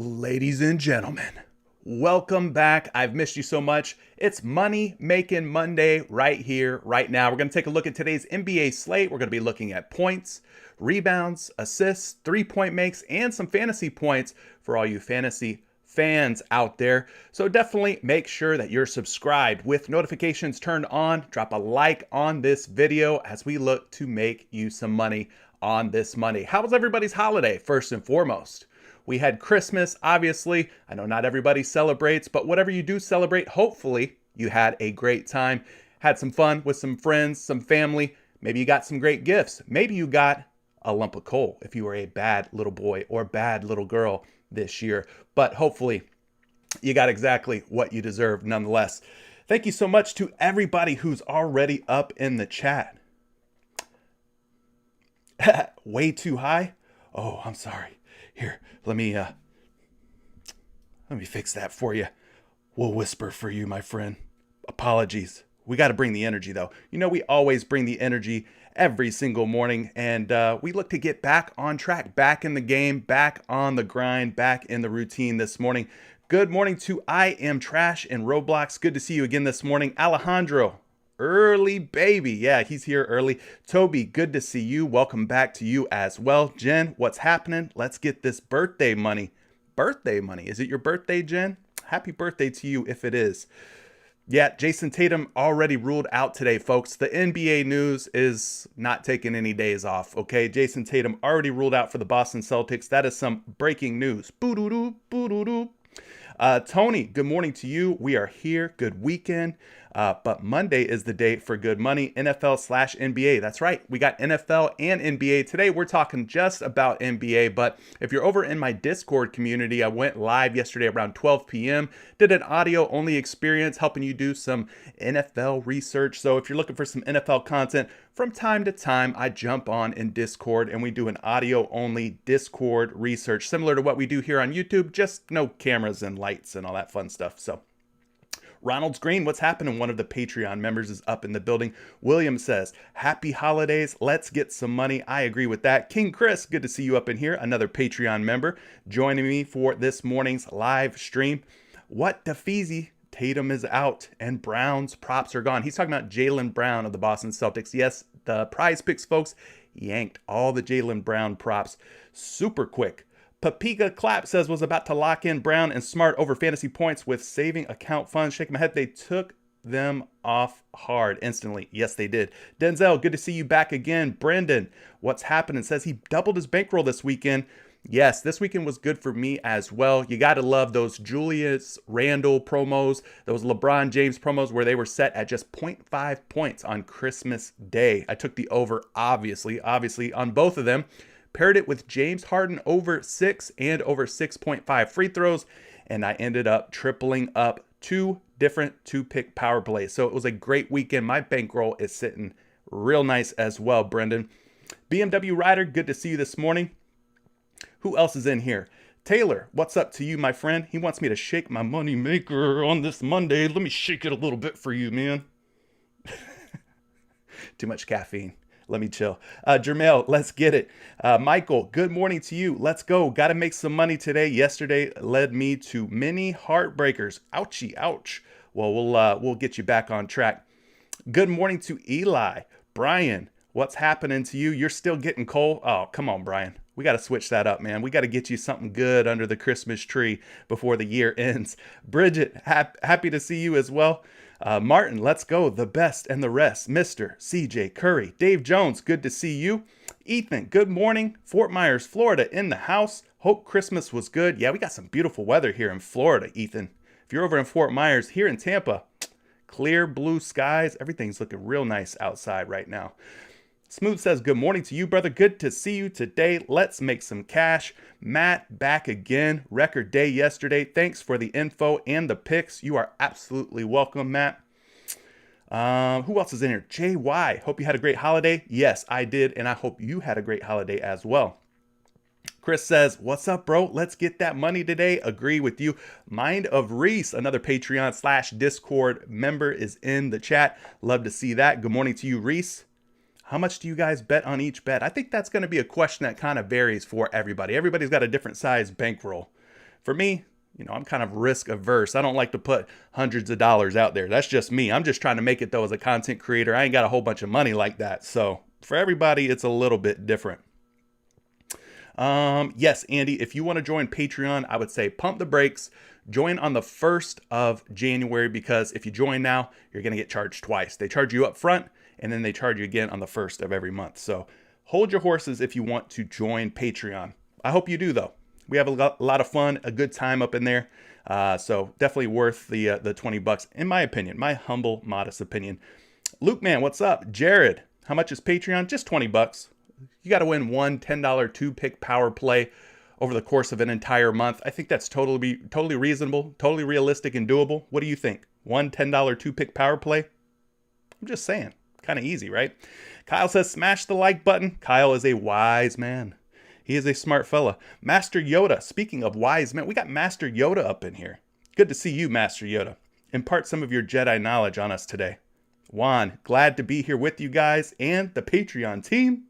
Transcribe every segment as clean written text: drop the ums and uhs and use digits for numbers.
Ladies and gentlemen, welcome back. I've missed you so much. It's Money Making Monday right here, right now. We're going to take a look at today's NBA slate. We're going to be looking at points, rebounds, assists, three-point makes, and some fantasy points for all you fantasy fans out there. So definitely make sure that you're subscribed with notifications turned on. Drop a like on this video as we look to make you some money on this Monday. How was everybody's holiday, first and foremost? We had Christmas, obviously. I know not everybody celebrates, but whatever you do celebrate, hopefully you had a great time, had some fun with some friends, some family. Maybe you got some great gifts. Maybe you got a lump of coal if you were a bad little boy or bad little girl this year. But hopefully you got exactly what you deserve nonetheless. Thank you so much to everybody who's already up in the chat. Way too high? Oh, I'm sorry. Here, let me fix that for you. We'll whisper for you, my friend. Apologies. We got to bring the energy, though. You know, we always bring the energy every single morning, and we look to get back on track, back in the game, back on the grind, back in the routine this morning. Good morning to I Am Trash and Roblox. Good to see you again this morning. Alejandro, early baby. Yeah, he's here early. Toby, good to see you. Welcome back to you as well. Jen, what's happening? Let's get this birthday money. Birthday money. Is it your birthday, Jen? Happy birthday to you if it is. Yeah, Jason Tatum already ruled out today, folks. The NBA news is not taking any days off, okay? Jason Tatum already ruled out for the Boston Celtics. That is some breaking news. Boo-doo-doo, boo-doo-doo. Tony, good morning to you. We are here. Good weekend. But Monday is the day for good money, NFL/NBA. That's right. We got NFL and NBA. Today, we're talking just about NBA. But if you're over in my Discord community, I went live yesterday around 12 p.m. Did an audio-only experience helping you do some NFL research. So if you're looking for some NFL content, from time to time, I jump on in Discord and we do an audio-only Discord research, similar to what we do here on YouTube, just no cameras and lights and all that fun stuff. So Ronald's Green, what's happening? One of the Patreon members is up in the building. William says, happy holidays. Let's get some money. I agree with that. King Chris, good to see you up in here. Another Patreon member joining me for this morning's live stream. What Defeasy? Tatum is out and Brown's props are gone. He's talking about Jaylen Brown of the Boston Celtics. Yes, the PrizePicks folks yanked all the Jaylen Brown props super quick. Papiga Clap says was about to lock in Brown and Smart over fantasy points with saving account funds. Shaking my head. They took them off hard instantly. Yes, they did. Denzel, good to see you back again. Brendan, what's happening? Says he doubled his bankroll this weekend. Yes, this weekend was good for me as well. You got to love those Julius Randle promos, those LeBron James promos where they were set at just 0.5 points on Christmas Day. I took the over, obviously, on both of them. Paired it with James Harden over 6 and over 6.5 free throws, and I ended up tripling up 2 different 2-pick power plays. So it was a great weekend. My bankroll is sitting real nice as well, Brendan. BMW Rider, good to see you this morning. Who else is in here? Taylor, what's up to you, my friend? He wants me to shake my money maker on this Monday. Let me shake it a little bit for you, man. Too much caffeine. Let me chill. Jermail, let's get it. Michael, good morning to you. Let's go. Got to make some money today. Yesterday led me to many heartbreakers. Ouchie, ouch. Well, we'll get you back on track. Good morning to Eli. Brian, what's happening to you? You're still getting cold? Oh, come on, Brian. We got to switch that up, man. We got to get you something good under the Christmas tree before the year ends. Bridget, happy to see you as well. Martin, let's go. The best and the rest. Mr. CJ Curry. Dave Jones, good to see you. Ethan, good morning. Fort Myers, Florida in the house. Hope Christmas was good. Yeah, we got some beautiful weather here in Florida, Ethan. If you're over in Fort Myers, here in Tampa, clear blue skies. Everything's looking real nice outside right now. Smooth says, good morning to you, brother. Good to see you today. Let's make some cash. Matt, back again. Record day yesterday. Thanks for the info and the picks. You are absolutely welcome, Matt. Who else is in here? JY, hope you had a great holiday. Yes, I did, and I hope you had a great holiday as well. Chris says, what's up, bro? Let's get that money today. Agree with you. Mind of Reese, another Patreon/Discord member, is in the chat. Love to see that. Good morning to you, Reese. How much do you guys bet on each bet? I think that's going to be a question that kind of varies for everybody. Everybody's got a different size bankroll. For me, I'm kind of risk averse. I don't like to put hundreds of dollars out there. That's just me. I'm just trying to make it though as a content creator. I ain't got a whole bunch of money like that. So for everybody, it's a little bit different. Yes, Andy, if you want to join Patreon, I would say pump the brakes. Join on the 1st of January because if you join now, you're going to get charged twice. They charge you up front and then they charge you again on the 1st of every month. So hold your horses if you want to join Patreon. I hope you do, though. We have a lot of fun, a good time up in there. So definitely worth the $20, in my opinion, my humble, modest opinion. Luke, man, what's up? Jared, how much is Patreon? Just $20. You got to win one $10 2-pick power play over the course of an entire month. I think that's totally reasonable, totally realistic and doable. What do you think? One $10 2-pick power play? I'm just saying. Kind of easy, right? Kyle says, smash the like button. Kyle is a wise man. He is a smart fella. Master Yoda, speaking of wise men, we got Master Yoda up in here. Good to see you, Master Yoda. Impart some of your Jedi knowledge on us today. Juan, glad to be here with you guys and the Patreon team.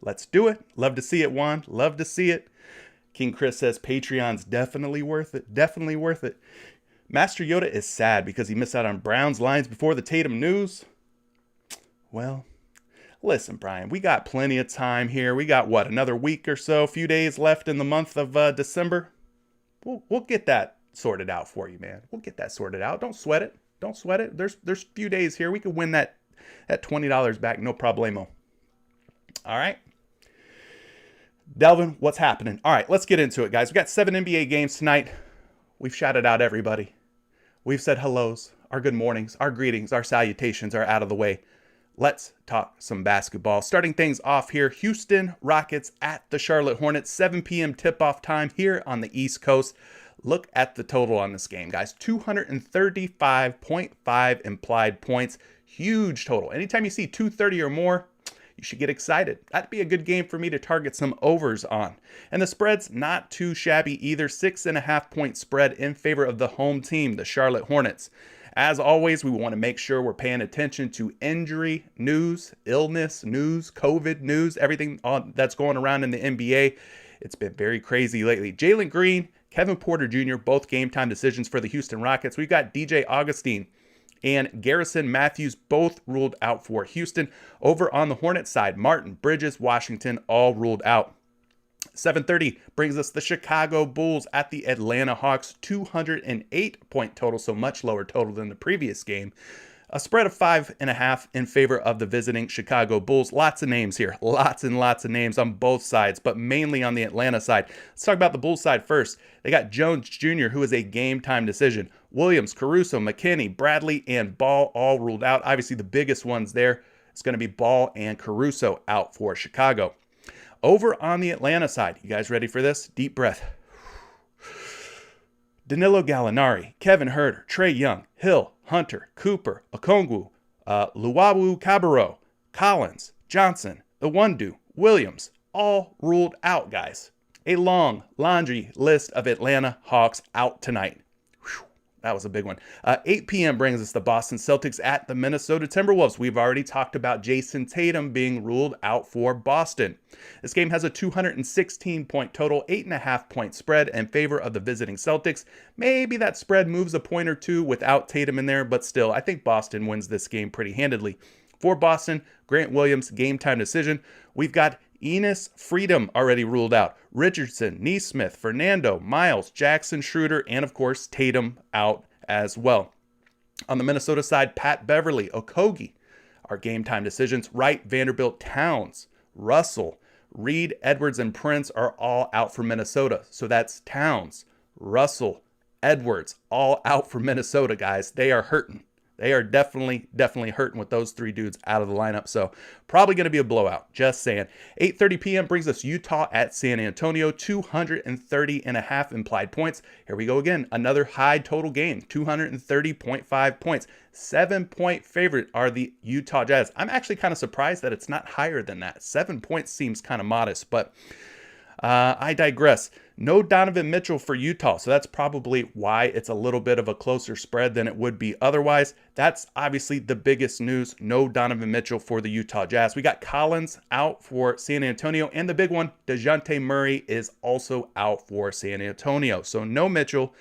Let's do it. Love to see it, Juan. Love to see it. King Chris says, Patreon's definitely worth it. Definitely worth it. Master Yoda is sad because he missed out on Brown's lines before the Tatum news. Well, listen, Brian, we got plenty of time here. We got, another week or so, a few days left in the month of December. We'll get that sorted out for you, man. We'll get that sorted out. Don't sweat it. Don't sweat it. There's a few days here. We can win that $20 back, no problemo. All right. Delvin, what's happening? All right, let's get into it, guys. We got 7 NBA games tonight. We've shouted out everybody. We've said hellos, our good mornings, our greetings, our salutations are out of the way. Let's talk some basketball. Starting things off here, Houston Rockets at the Charlotte Hornets, 7 p.m. tip-off time here on the East Coast. Look at the total on this game, guys. 235.5 implied points. Huge total. Anytime you see 230 or more, you should get excited. That'd be a good game for me to target some overs on. And the spread's not too shabby either. 6.5 point spread in favor of the home team, the Charlotte Hornets. As always, we want to make sure we're paying attention to injury news, illness news, COVID news, everything that's going around in the NBA. It's been very crazy lately. Jalen Green, Kevin Porter Jr., both game time decisions for the Houston Rockets. We've got DJ Augustine and Garrison Matthews both ruled out for Houston. Over on the Hornets side, Martin, Bridges, Washington all ruled out. 7:30 brings us the Chicago Bulls at the Atlanta Hawks, 208-point total, so much lower total than the previous game. A spread of 5.5 in favor of the visiting Chicago Bulls. Lots of names here, lots and lots of names on both sides, but mainly on the Atlanta side. Let's talk about the Bulls side first. They got Jones Jr., who is a game time decision. Williams, Caruso, McKinney, Bradley, and Ball all ruled out. Obviously, the biggest ones there is going to be Ball and Caruso out for Chicago. Over on the Atlanta side, you guys ready for this? Deep breath. Danilo Gallinari, Kevin Huerter, Trae Young, Hill, Hunter, Cooper, Okongwu, Luwawu Cabarro, Collins, Johnson, Iwundu, Williams, all ruled out, guys. A long laundry list of Atlanta Hawks out tonight. That was a big one. 8 p.m. brings us the Boston Celtics at the Minnesota Timberwolves. We've already talked about Jason Tatum being ruled out for Boston. This game has a 216-point total, 8.5-point spread in favor of the visiting Celtics. Maybe that spread moves a point or two without Tatum in there, but still, I think Boston wins this game pretty handedly. For Boston, Grant Williams, game time decision. We've got Enes Freedom already ruled out. Richardson, Neesmith, Fernando, Miles, Jackson, Schroeder, and of course Tatum out as well. On the Minnesota side, Pat Beverly, Okogie are game time decisions. Wright, Vanderbilt, Towns, Russell, Reed, Edwards, and Prince are all out for Minnesota. So that's Towns, Russell, Edwards, all out for Minnesota, guys. They are hurting. They are definitely hurting with those three dudes out of the lineup. So probably going to be a blowout. Just saying. 8:30 p.m. brings us Utah at San Antonio. 230.5 implied points. Here we go again. Another high total game. 230.5 points. 7-point favorite are the Utah Jazz. I'm actually kind of surprised that it's not higher than that. 7 points seems kind of modest, but I digress. No Donovan Mitchell for Utah, so that's probably why it's a little bit of a closer spread than it would be otherwise. That's obviously the biggest news. No Donovan Mitchell for the Utah Jazz. We got Collins out for San Antonio, and the big one, DeJounte Murray is also out for San Antonio. So no Mitchell,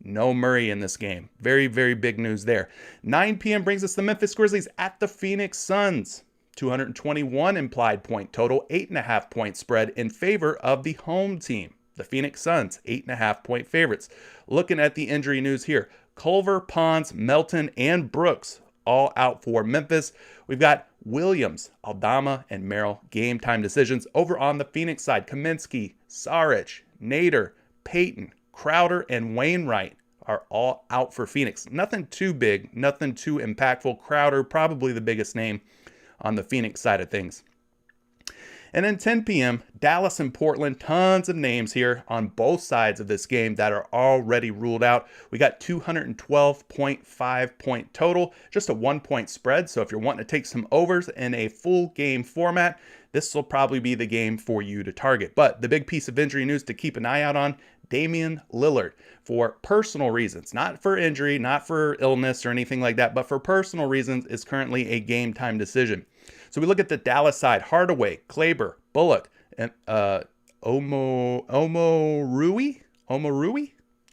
no Murray in this game. Very, very big news there. 9 p.m. brings us the Memphis Grizzlies at the Phoenix Suns. 221 implied point total, 8.5-point spread in favor of the home team. The Phoenix Suns, 8.5-point favorites. Looking at the injury news here, Culver, Pons, Melton, and Brooks all out for Memphis. We've got Williams, Aldama, and Merrill game time decisions. Over on the Phoenix side, Kaminsky, Saric, Nader, Payton, Crowder, and Wainwright are all out for Phoenix. Nothing too big, nothing too impactful. Crowder, probably the biggest name on the Phoenix side of things. And then 10 p.m., Dallas and Portland, tons of names here on both sides of this game that are already ruled out. We got 212.5 point total, just a 1-point spread. So if you're wanting to take some overs in a full game format, this will probably be the game for you to target. But the big piece of injury news to keep an eye out on, Damian Lillard, for personal reasons, not for injury, not for illness or anything like that, but for personal reasons, is currently a game time decision. So we look at the Dallas side, Hardaway, Kleber, Bullock, and Omorui?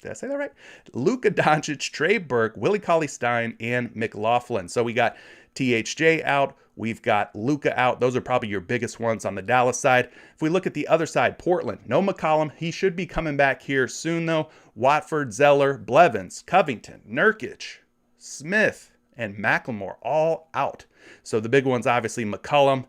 Did I say that right? Luka Doncic, Trey Burke, Willie Cauley-Stein, and McLaughlin. So we got THJ out. We've got Luka out. Those are probably your biggest ones on the Dallas side. If we look at the other side, Portland, no McCollum. He should be coming back here soon, though. Watford, Zeller, Blevins, Covington, Nurkic, Smith, and McLemore all out. So the big ones, obviously, McCollum,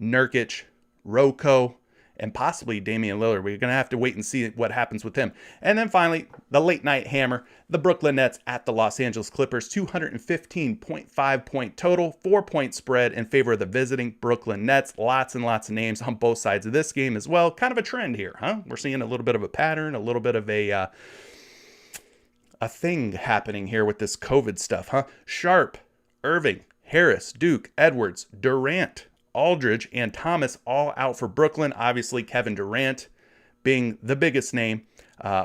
Nurkic, Rocco, and possibly Damian Lillard. We're going to have to wait and see what happens with him. And then finally, the late night hammer, the Brooklyn Nets at the Los Angeles Clippers, 215.5 point total, 4-point spread in favor of the visiting Brooklyn Nets. Lots and lots of names on both sides of this game as well. Kind of a trend here, huh? We're seeing a little bit of a pattern, a little bit of a thing happening here with this COVID stuff, huh? Sharp, Irving, Harris, Duke, Edwards, Durant, Aldridge, and Thomas all out for Brooklyn. Obviously, Kevin Durant being the biggest name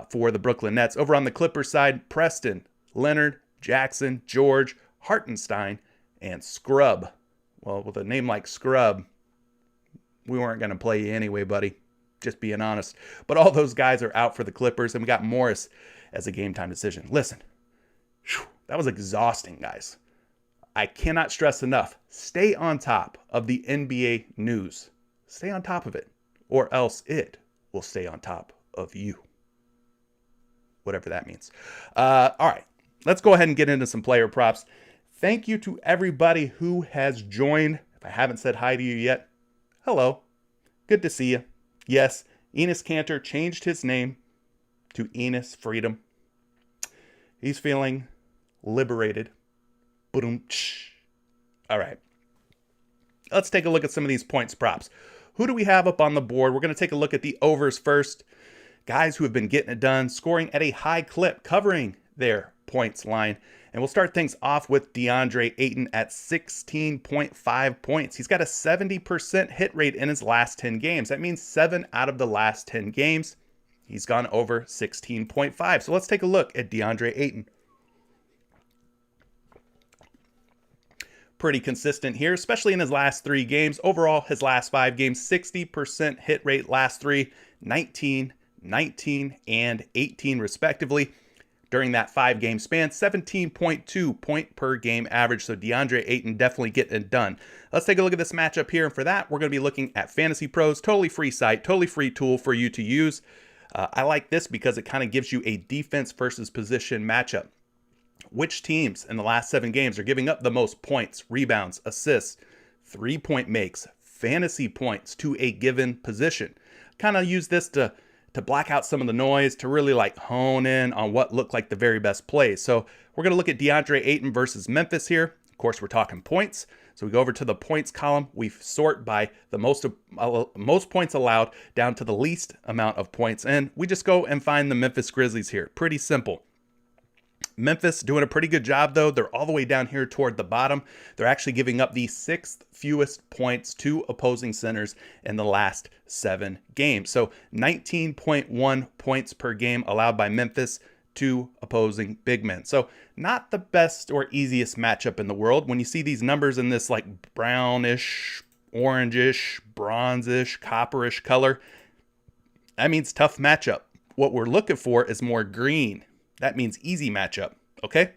for the Brooklyn Nets. Over on the Clippers side, Preston, Leonard, Jackson, George, Hartenstein, and Scrub. Well, with a name like Scrub, we weren't going to play you anyway, buddy. Just being honest. But all those guys are out for the Clippers, and we got Morris as a game time decision. Listen, that was exhausting, guys. I cannot stress enough. Stay on top of the NBA news. Stay on top of it, or else it will stay on top of you. Whatever that means. All right, let's go ahead and get into some player props. Thank you to everybody who has joined. If I haven't said hi to you yet, hello. Good to see you. Yes, Enes Kanter changed his name to Enes Freedom. He's feeling liberated. All right. Let's take a look at some of these points props. Who do we have up on the board? We're going to take a look at the overs first. Guys who have been getting it done, scoring at a high clip, covering their points line. And we'll start things off with DeAndre Ayton at 16.5 points. He's got a 70% hit rate in his last 10 games. That means 7 out of the last 10 games, he's gone over 16.5. So let's take a look at DeAndre Ayton. Pretty consistent here, especially in his last 3 games. Overall, his last 5 games, 60% hit rate, last 3, 19, 19, and 18 respectively. During that 5-game span, 17.2 point per game average. So DeAndre Ayton definitely getting it done. Let's take a look at this matchup here. And for that, we're going to be looking at Fantasy Pros. Totally free site, totally free tool for you to use. I like this because it kind of gives you a defense versus position matchup. Which teams in the last 7 games are giving up the most points, rebounds, assists, 3-point makes, fantasy points to a given position? Kind of use this to black out some of the noise, to really like hone in on what looked like the very best plays. So we're going to look at DeAndre Ayton versus Memphis here. Of course, we're talking points. So we go over to the points column. We sort by the most points allowed down to the least amount of points. And we just go and find the Memphis Grizzlies here. Pretty simple. Memphis doing a pretty good job, though. They're all the way down here toward the bottom. They're actually giving up the 6th fewest points to opposing centers in the last 7 games. So 19.1 points per game allowed by Memphis to opposing big men. So not the best or easiest matchup in the world. When you see these numbers in this like brownish, orangish, bronzish, copperish color, that means tough matchup. What we're looking for is more green. That means easy matchup, okay?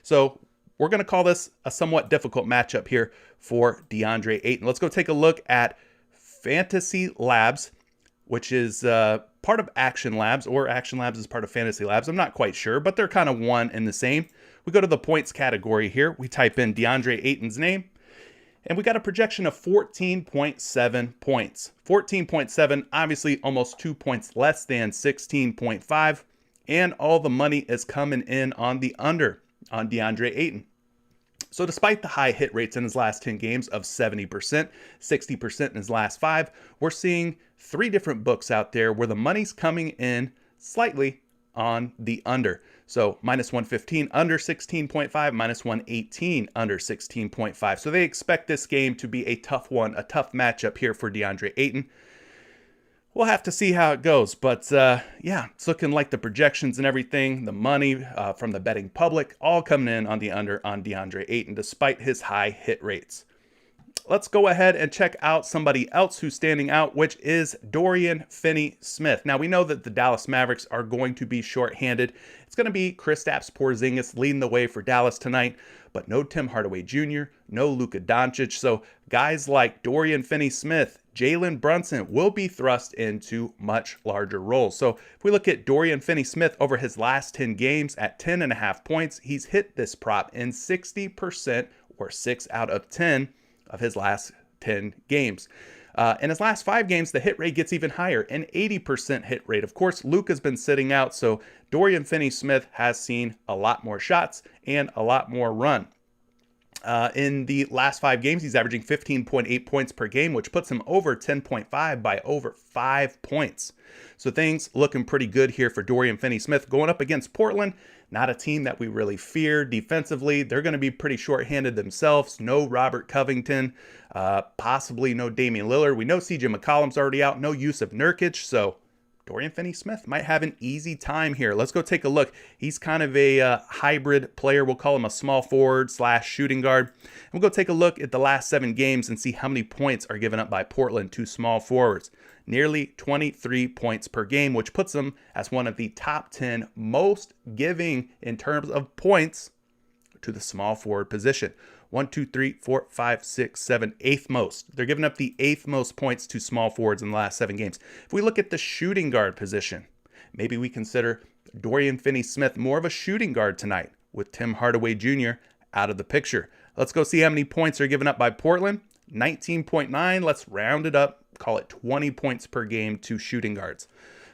So we're going to call this a somewhat difficult matchup here for DeAndre Ayton. Let's go take a look at Fantasy Labs, which is part of Action Labs, or Action Labs is part of Fantasy Labs. I'm not quite sure, but they're kind of one and the same. We go to the points category here. We type in DeAndre Ayton's name, and we got a projection of 14.7 points. 14.7, obviously almost 2 points less than 16.5. And all the money is coming in on the under on DeAndre Ayton. So despite the high hit rates in his last 10 games of 70%, 60% in his last 5, we're seeing 3 different books out there where the money's coming in slightly on the under. So minus 115 under 16.5, minus 118 under 16.5. So they expect this game to be a tough one, a tough matchup here for DeAndre Ayton. We'll have to see how it goes, but yeah, it's looking like the projections and everything, the money from the betting public, all coming in on the under on DeAndre Ayton, despite his high hit rates. Let's go ahead and check out somebody else who's standing out, which is Dorian Finney-Smith. Now, we know that the Dallas Mavericks are going to be shorthanded. It's going to be Kristaps Porzingis leading the way for Dallas tonight, but no Tim Hardaway Jr., no Luka Doncic. So guys like Dorian Finney-Smith, Jalen Brunson will be thrust into much larger roles. So if we look at Dorian Finney-Smith over his last 10 games at 10.5 points, he's hit this prop in 60% or 6 out of 10 of his last 10 games. In his last 5 games, the hit rate gets even higher, an 80% hit rate. Of course, Luka's been sitting out, so Dorian Finney-Smith has seen a lot more shots and a lot more run. In the last 5 games, he's averaging 15.8 points per game, which puts him over 10.5 by over 5 points. So things looking pretty good here for Dorian Finney-Smith. Going up against Portland, not a team that we really fear defensively. They're going to be pretty shorthanded themselves. No Robert Covington, possibly no Damian Lillard. We know CJ McCollum's already out. No Yusuf Nurkic, so Dorian Finney-Smith might have an easy time here. Let's go take a look. He's kind of a hybrid player. We'll call him a small forward / shooting guard. And we'll go take a look at the last 7 games and see how many points are given up by Portland to small forwards. Nearly 23 points per game, which puts him as one of the top 10 most giving in terms of points to the small forward position. 1, 2, 3, 4, 5, 6, 7, 8th most. They're giving up the 8th most points to small forwards in the last 7 games. If we look at the shooting guard position, maybe we consider Dorian Finney-Smith more of a shooting guard tonight with Tim Hardaway Jr. out of the picture. Let's go see how many points are given up by Portland. 19.9. Let's round it up. Call it 20 points per game to shooting guards.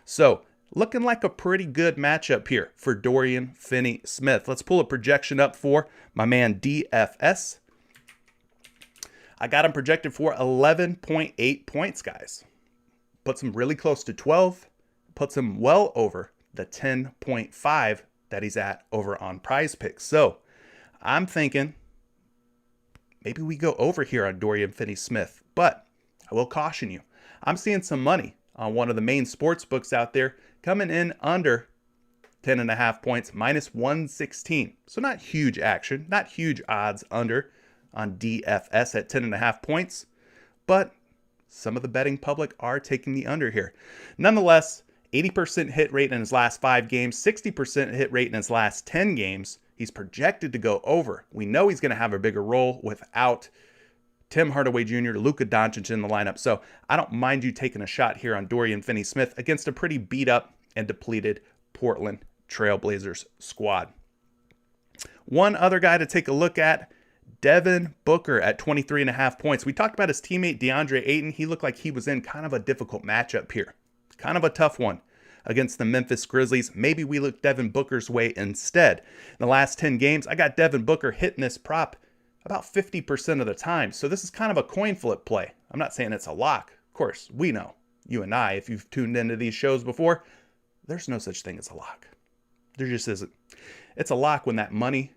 So looking like a pretty good matchup here for Dorian Finney-Smith. Let's pull a projection up for my man DFS. I got him projected for 11.8 points, guys. Puts him really close to 12. Puts him well over the 10.5 that he's at over on PrizePicks. So I'm thinking maybe we go over here on Dorian Finney-Smith. But I will caution you, I'm seeing some money on one of the main sports books out there coming in under 10.5 points, minus 116. So not huge action, not huge odds under on DFS at 10.5 points, but some of the betting public are taking the under here. Nonetheless, 80% hit rate in his last 5 games, 60% hit rate in his last 10 games. He's projected to go over. We know he's going to have a bigger role without Tim Hardaway Jr., Luka Doncic in the lineup. So I don't mind you taking a shot here on Dorian Finney-Smith against a pretty beat up and depleted Portland Trailblazers squad. One other guy to take a look at, Devin Booker at 23.5 points. We talked about his teammate DeAndre Ayton. He looked like he was in kind of a difficult matchup here. Kind of a tough one against the Memphis Grizzlies. Maybe we look Devin Booker's way instead. In the last 10 games, I got Devin Booker hitting this prop about 50% of the time. So this is kind of a coin flip play. I'm not saying it's a lock. Of course, we know, you and I, if you've tuned into these shows before, there's no such thing as a lock. There just isn't. It's a lock when that money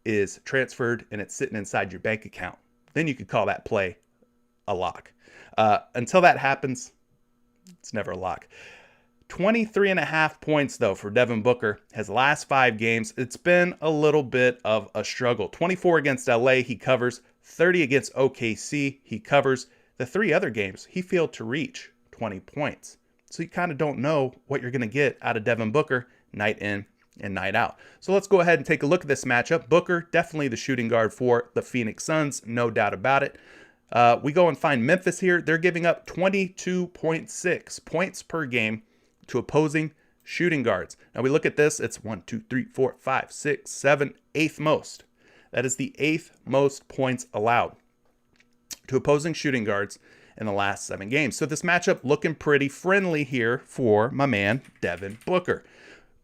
is transferred and it's sitting inside your bank account. Then you could call that play a lock. Until that happens, it's never a lock. 23.5 points, though, for Devin Booker. His last 5 games, it's been a little bit of a struggle. 24 against LA, he covers. 30 against OKC, he covers. The 3 other games, he failed to reach 20 points. So you kind of don't know what you're going to get out of Devin Booker night in and night out. So let's go ahead and take a look at this matchup. Booker, definitely the shooting guard for the Phoenix Suns, no doubt about it. We go and find Memphis here. They're giving up 22.6 points per game to opposing shooting guards. Now we look at this, it's 1, 2, 3, 4, 5, 6, 7, 8th most. That is the 8th most points allowed to opposing shooting guards in the last 7 games. So this matchup looking pretty friendly here for my man, Devin Booker.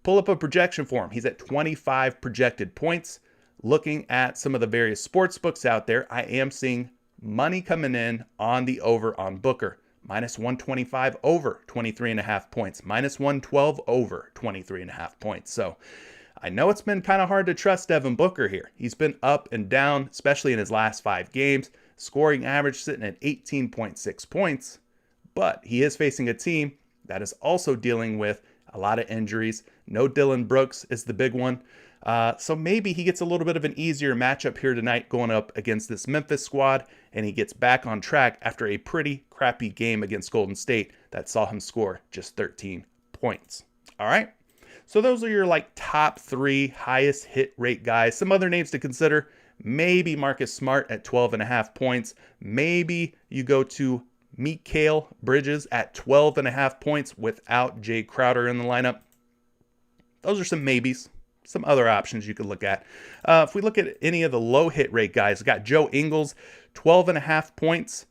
Pull up a projection for him. He's at 25 projected points. Looking at some of the various sports books out there, I am seeing money coming in on the over on Booker. Minus 125 over 23.5 points. Minus 112 over 23.5 points. So I know it's been kind of hard to trust Devin Booker here. He's been up and down, especially in his last 5 games. Scoring average sitting at 18.6 points. But he is facing a team that is also dealing with a lot of injuries. No Dylan Brooks is the big one. So maybe he gets a little bit of an easier matchup here tonight going up against this Memphis squad, and he gets back on track after a pretty crappy game against Golden State that saw him score just 13 points. All right. So those are your top 3 highest hit rate guys. Some other names to consider. Maybe Marcus Smart at 12.5 points. Maybe you go to Mikal Bridges at 12.5 points without Jay Crowder in the lineup. Those are some maybes. Some other options you could look at. If we look at any of the low hit rate guys, we got Joe Ingles, 12.5 points.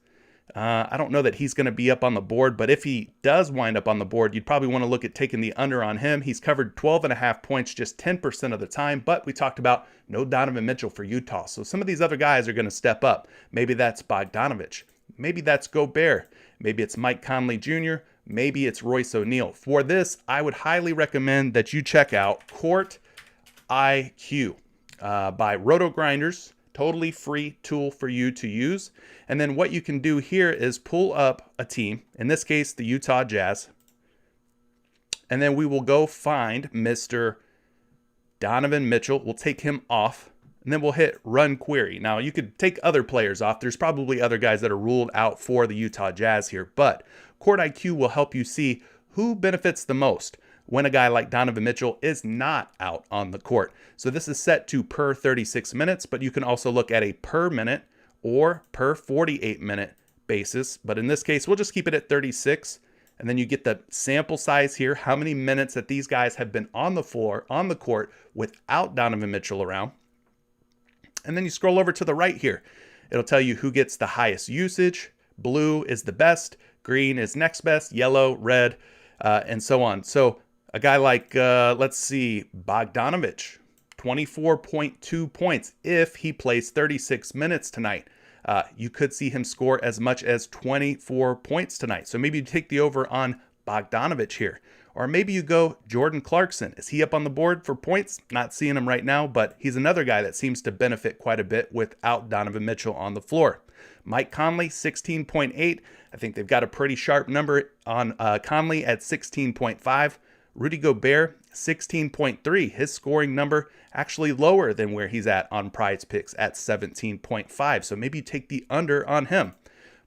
I don't know that he's going to be up on the board, but if he does wind up on the board, you'd probably want to look at taking the under on him. He's covered 12.5 points just 10% of the time, but we talked about no Donovan Mitchell for Utah. So some of these other guys are going to step up. Maybe that's Bogdanovich. Maybe that's Gobert. Maybe it's Mike Conley Jr. Maybe it's Royce O'Neal. For this, I would highly recommend that you check out Court IQ by Roto Grinders. Totally free tool for you to use. And then what you can do here is pull up a team, in this case, the Utah Jazz. And then we will go find Mr. Donovan Mitchell. We'll take him off. And then we'll hit run query. Now, you could take other players off. There's probably other guys that are ruled out for the Utah Jazz here. But Court IQ will help you see who benefits the most when a guy like Donovan Mitchell is not out on the court. So this is set to per 36 minutes, but you can also look at a per minute or per 48-minute basis. But in this case, we'll just keep it at 36. And then you get the sample size here, how many minutes that these guys have been on the floor, on the court, without Donovan Mitchell around. And then you scroll over to the right here. It'll tell you who gets the highest usage. Blue is the best. Green is next best. Yellow, red, and so on. So a guy like, let's see, Bogdanovich, 24.2 points if he plays 36 minutes tonight. You could see him score as much as 24 points tonight. So maybe you take the over on Bogdanovich here. Or maybe you go Jordan Clarkson. Is he up on the board for points? Not seeing him right now, but he's another guy that seems to benefit quite a bit without Donovan Mitchell on the floor. Mike Conley, 16.8. I think they've got a pretty sharp number on Conley at 16.5. Rudy Gobert, 16.3. His scoring number actually lower than where he's at on PrizePicks at 17.5. So maybe you take the under on him.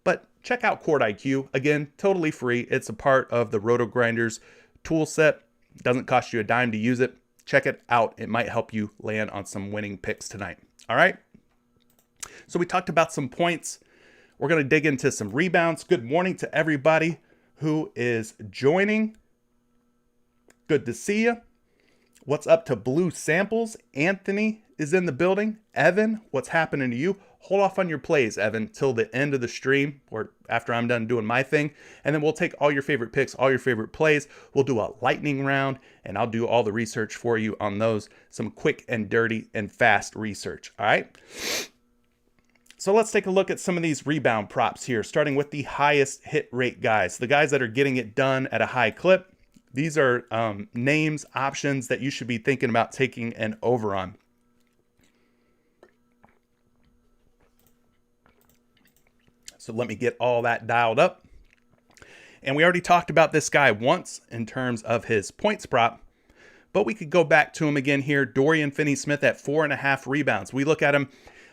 But check out Court IQ. Again, totally free. It's a part of the Roto Grinders tool set. Doesn't cost you a dime to use it. Check it out. It might help you land on some winning picks tonight. All right. So we talked about some points. We're going to dig into some rebounds. Good morning to everybody who is joining. Good to see you. What's up to Blue Samples? Anthony is in the building. Evan, what's happening to you? Hold off on your plays, Evan, till the end of the stream or after I'm done doing my thing. And then we'll take all your favorite picks, all your favorite plays. We'll do a lightning round, and I'll do all the research for you on those. Some quick and dirty and fast research, all right? So let's take a look at some of these rebound props here, starting with the highest hit rate guys, the guys that are getting it done at a high clip. These are names, options that you should be thinking about taking an over on. So let me get all that dialed up. And we already talked about this guy once in terms of his points prop, but we could go back to him again here. Dorian Finney-Smith at 4.5 rebounds. We look at him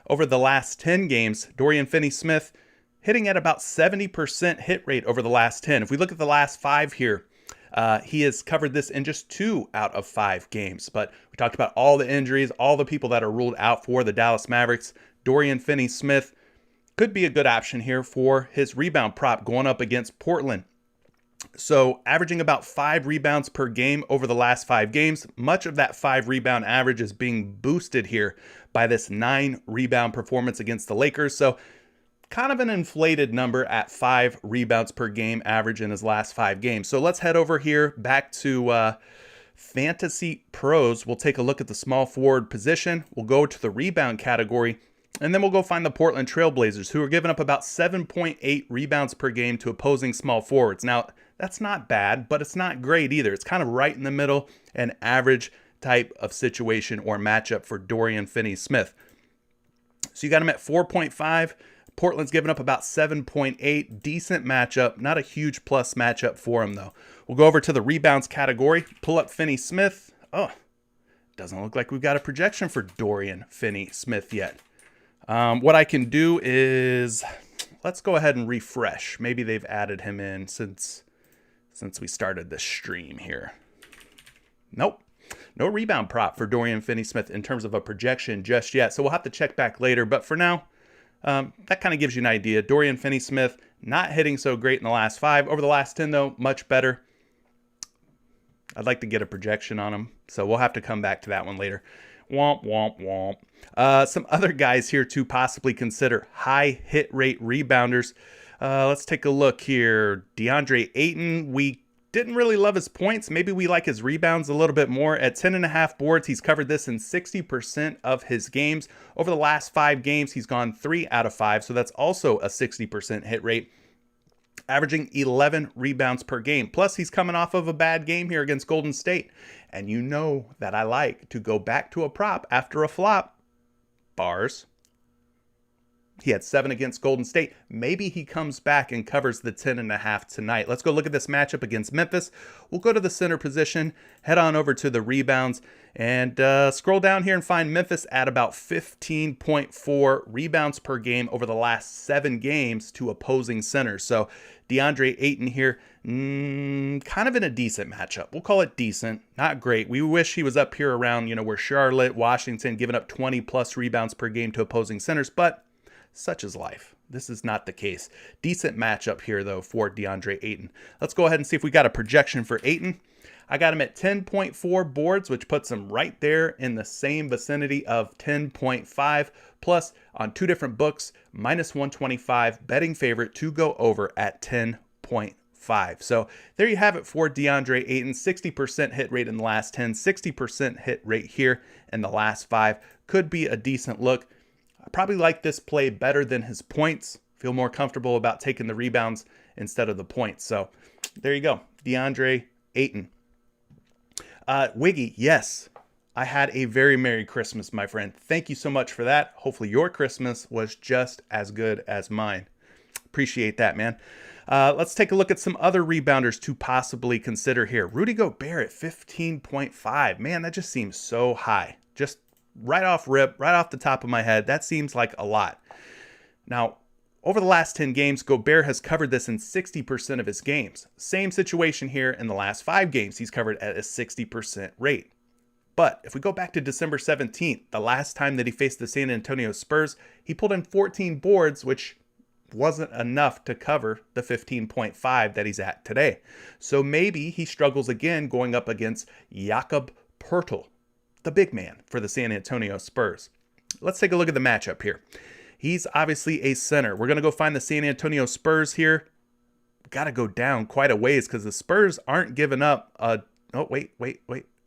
over the last 10 games. Dorian Finney-Smith hitting at about 70% hit rate over the last 10. If we look at the last 5 here, he has covered this in just 2 out of 5 games. But we talked about all the injuries, all the people that are ruled out for the Dallas Mavericks. Dorian Finney-Smith could be a good option here for his rebound prop going up against Portland. So averaging about 5 rebounds per game over the last 5 games. Much of that 5 rebound average is being boosted here by this 9 rebound performance against the Lakers. So kind of an inflated number at 5 rebounds per game average in his last 5 games. So let's head over here back to Fantasy Pros. We'll take a look at the small forward position. We'll go to the rebound category. And then we'll go find the Portland Trailblazers, who are giving up about 7.8 rebounds per game to opposing small forwards. Now, that's not bad, but it's not great either. It's kind of right in the middle, an average type of situation or matchup for Dorian Finney-Smith. So you got him at 4.5. Portland's giving up about 7.8. Decent matchup. Not a huge plus matchup for him, though. We'll go over to the rebounds category. Pull up Finney-Smith. Oh, doesn't look like we've got a projection for Dorian Finney-Smith yet. What I can do is, let's go ahead and refresh. Maybe they've added him in since we started the stream here. Nope. No rebound prop for Dorian Finney-Smith in terms of a projection just yet. So we'll have to check back later. But for now, that kind of gives you an idea. Dorian Finney-Smith not hitting so great in the last 5. Over the last 10, though, much better. I'd like to get a projection on him. So we'll have to come back to that one later. Womp, womp, womp. Some other guys here to possibly consider high hit rate rebounders. Let's take a look here. DeAndre Ayton, we didn't really love his points. Maybe we like his rebounds a little bit more. At 10.5 boards, he's covered this in 60% of his games. Over the last 5 games, he's gone 3 out of 5. So that's also a 60% hit rate, averaging 11 rebounds per game. Plus, he's coming off of a bad game here against Golden State. And you know that I like to go back to a prop after a flop. Bars. He had 7 against Golden State. Maybe he comes back and covers the 10.5 tonight. Let's go look at this matchup against Memphis. We'll go to the center position, head on over to the rebounds, and scroll down here and find Memphis at about 15.4 rebounds per game over the last 7 games to opposing centers. So DeAndre Ayton here, kind of in a decent matchup. We'll call it decent, not great. We wish he was up here around, where Charlotte, Washington, giving up 20 plus rebounds per game to opposing centers, but such is life. This is not the case. Decent matchup here, though, for DeAndre Ayton. Let's go ahead and see if we got a projection for Ayton. I got him at 10.4 boards, which puts him right there in the same vicinity of 10.5. Plus, on 2 different books, minus 125, betting favorite to go over at 10.5. So there you have it for DeAndre Ayton. 60% hit rate in the last 10, 60% hit rate here in the last 5. Could be a decent look. I probably like this play better than his points. Feel more comfortable about taking the rebounds instead of the points. So there you go. DeAndre Ayton. Wiggy, yes. I had a very Merry Christmas, my friend. Thank you so much for that. Hopefully your Christmas was just as good as mine. Appreciate that, man. Let's take a look at some other rebounders to possibly consider here. Rudy Gobert at 15.5. Man, that just seems so high. Just right off the top of my head, that seems like a lot. Now, over the last 10 games, Gobert has covered this in 60% of his games. Same situation here in the last 5 games. He's covered at a 60% rate. But if we go back to December 17th, the last time that he faced the San Antonio Spurs, he pulled in 14 boards, which wasn't enough to cover the 15.5 that he's at today. So maybe he struggles again going up against Jakob Poeltl, the big man for the San Antonio Spurs. Let's take a look at the matchup here. He's obviously a center. We're going to go find the San Antonio Spurs here. Got to go down quite a ways because the Spurs aren't giving up wait.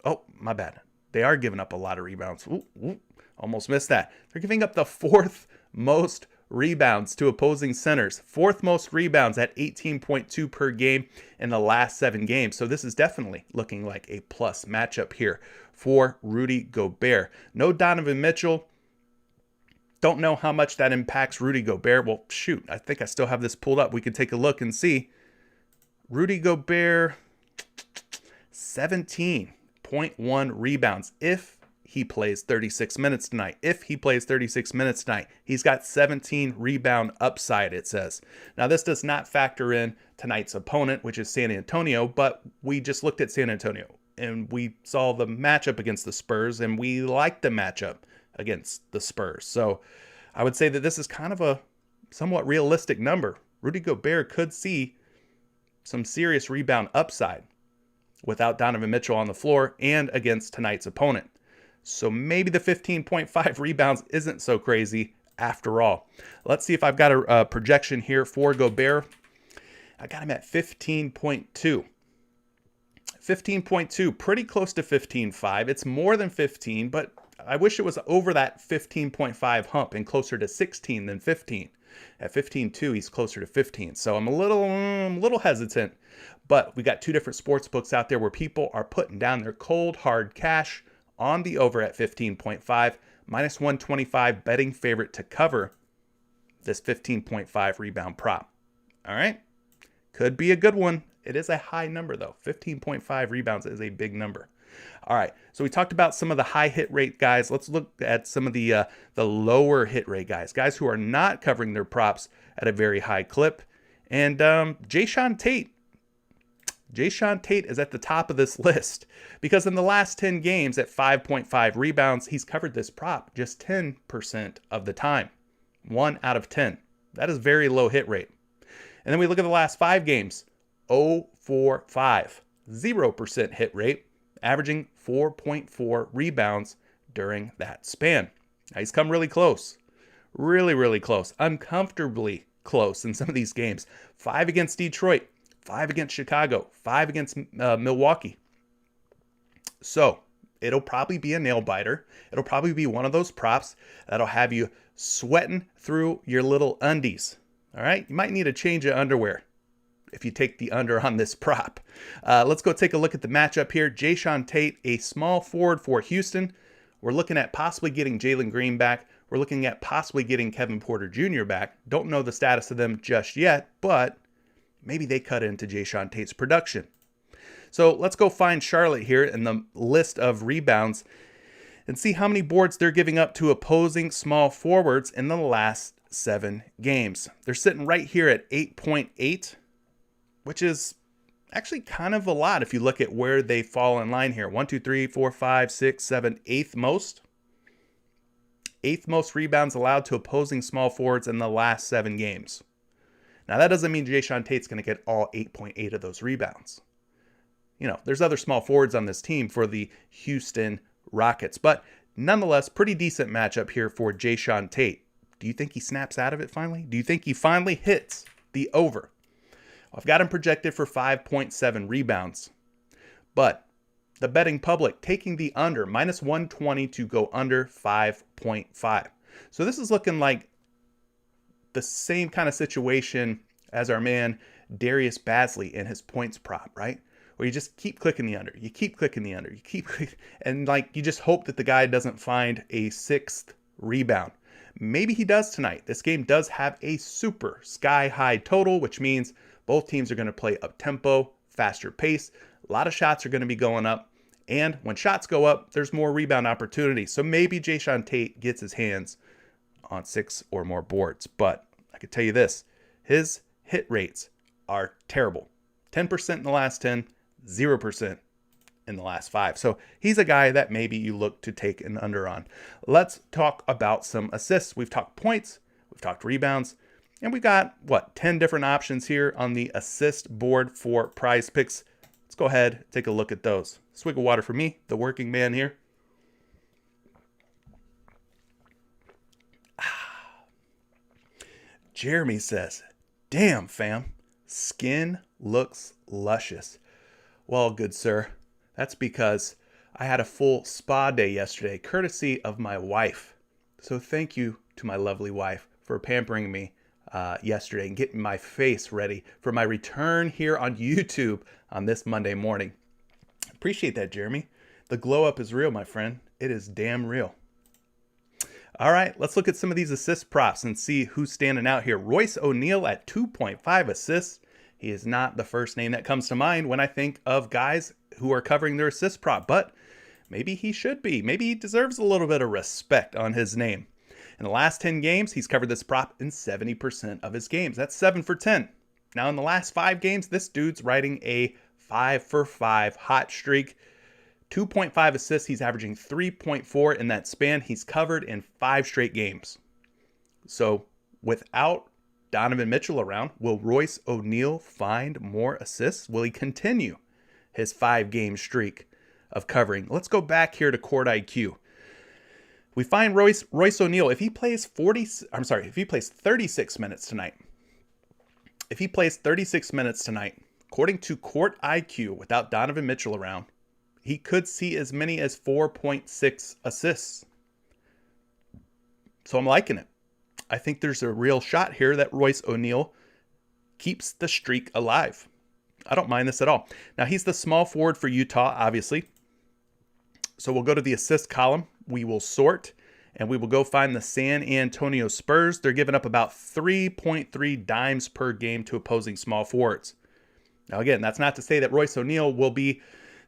Oh, my bad. They are giving up a lot of rebounds. Almost missed that. They're giving up the 4th most rebounds to opposing centers. 4th most rebounds at 18.2 per game in the last 7 games. So this is definitely looking like a plus matchup here for Rudy Gobert. No Donovan Mitchell. Don't know how much that impacts Rudy Gobert. Well, shoot, I think I still have this pulled up. We can take a look and see. Rudy Gobert, 17.1 rebounds if he plays 36 minutes tonight. If he plays 36 minutes tonight, he's got 17 rebound upside, it says. Now, this does not factor in tonight's opponent, which is San Antonio, but we just looked at San Antonio and we saw the matchup against the Spurs, and we liked the matchup against the Spurs. So I would say that this is kind of a somewhat realistic number. Rudy Gobert could see some serious rebound upside without Donovan Mitchell on the floor and against tonight's opponent. So maybe the 15.5 rebounds isn't so crazy after all. Let's see if I've got a projection here for Gobert. I got him at 15.2. 15.2, pretty close to 15.5. It's more than 15, but I wish it was over that 15.5 hump and closer to 16 than 15. At 15.2, he's closer to 15. So I'm a little hesitant, but we got 2 different sports books out there where people are putting down their cold, hard cash on the over at 15.5, minus 125 betting favorite to cover this 15.5 rebound prop. All right. Could be a good one. It is a high number, though. 15.5 rebounds is a big number. All right, so we talked about some of the high hit rate guys. Let's look at some of the lower hit rate guys who are not covering their props at a very high clip. And Jae'Sean Tate. Jae'Sean Tate is at the top of this list because in the last 10 games at 5.5 rebounds, he's covered this prop just 10% of the time. 1 out of 10. That is very low hit rate. And then we look at the last 5 games. 0-4-5. 0% hit rate, averaging 4.4 rebounds during that span. Now he's come really close. Really close. Uncomfortably close in some of these games. 5 against Detroit. 5 against Chicago. 5 against Milwaukee. So it'll probably be a nail biter. It'll probably be one of those props that'll have you sweating through your little undies. All right? You might need a change of underwear if you take the under on this prop. Let's go take a look at the matchup here. Jae'Sean Tate, a small forward for Houston. We're looking at possibly getting Jalen Green back. We're looking at possibly getting Kevin Porter Jr. back. Don't know the status of them just yet, but maybe they cut into Jayshawn Tate's production. So let's go find Charlotte here in the list of rebounds and see how many boards they're giving up to opposing small forwards in the last 7 games. They're sitting right here at 8.8, which is actually kind of a lot if you look at where they fall in line here. 1, 2, 3, 4, 5, 6, 7, eighth most. Eighth most rebounds allowed to opposing small forwards in the last 7 games. Now, that doesn't mean Jayshawn Tate's going to get all 8.8 of those rebounds. You know, there's other small forwards on this team for the Houston Rockets, but nonetheless, pretty decent matchup here for Jayshawn Tate. Do you think he snaps out of it finally? Do you think he finally hits the over? I've got him projected for 5.7 rebounds, but the betting public taking the under, minus 120 to go under 5.5. So this is looking like the same kind of situation as our man Darius Bazley in his points prop, right? Where you just keep clicking the under, you keep clicking the under, you keep clicking, and like you just hope that the guy doesn't find a 6th rebound. Maybe he does tonight. This game does have a super sky high total, which means both teams are going to play up tempo, faster pace. A lot of shots are going to be going up. And when shots go up, there's more rebound opportunities. So maybe Jayshawn Tate gets his hands on 6 or more boards. But I can tell you this, his hit rates are terrible. 10% in the last 10, 0% in the last 5. So he's a guy that maybe you look to take an under on. Let's talk about some assists. We've talked points, we've talked rebounds, and we've got, 10 different options here on the assist board for PrizePicks. Let's go ahead, take a look at those. Swig of water for me, the working man here. Jeremy says, damn fam, skin looks luscious. Well, good sir, that's because I had a full spa day yesterday, courtesy of my wife. So thank you to my lovely wife for pampering me yesterday and getting my face ready for my return here on YouTube on this Monday morning. Appreciate that, Jeremy. The glow up is real, my friend. It is damn real. All right, let's look at some of these assist props and see who's standing out here. Royce O'Neal at 2.5 assists. He is not the first name that comes to mind when I think of guys who are covering their assist prop, but maybe he should be. Maybe he deserves a little bit of respect on his name. In the last 10 games, he's covered this prop in 70% of his games. That's 7 for 10. Now, in the last 5 games, this dude's riding a 5 for 5 hot streak. 2.5 assists. He's averaging 3.4 in that span. He's covered in 5 straight games. So, without Donovan Mitchell around, will Royce O'Neal find more assists? Will he continue his 5-game streak of covering? Let's go back here to Court IQ. We find Royce O'Neal, if he plays 36 minutes tonight. If he plays 36 minutes tonight, according to Court IQ, without Donovan Mitchell around, he could see as many as 4.6 assists. So I'm liking it. I think there's a real shot here that Royce O'Neal keeps the streak alive. I don't mind this at all. Now, he's the small forward for Utah, obviously. So we'll go to the assist column. We will sort, and we will go find the San Antonio Spurs. They're giving up about 3.3 dimes per game to opposing small forwards. Now, again, that's not to say that Royce O'Neal will be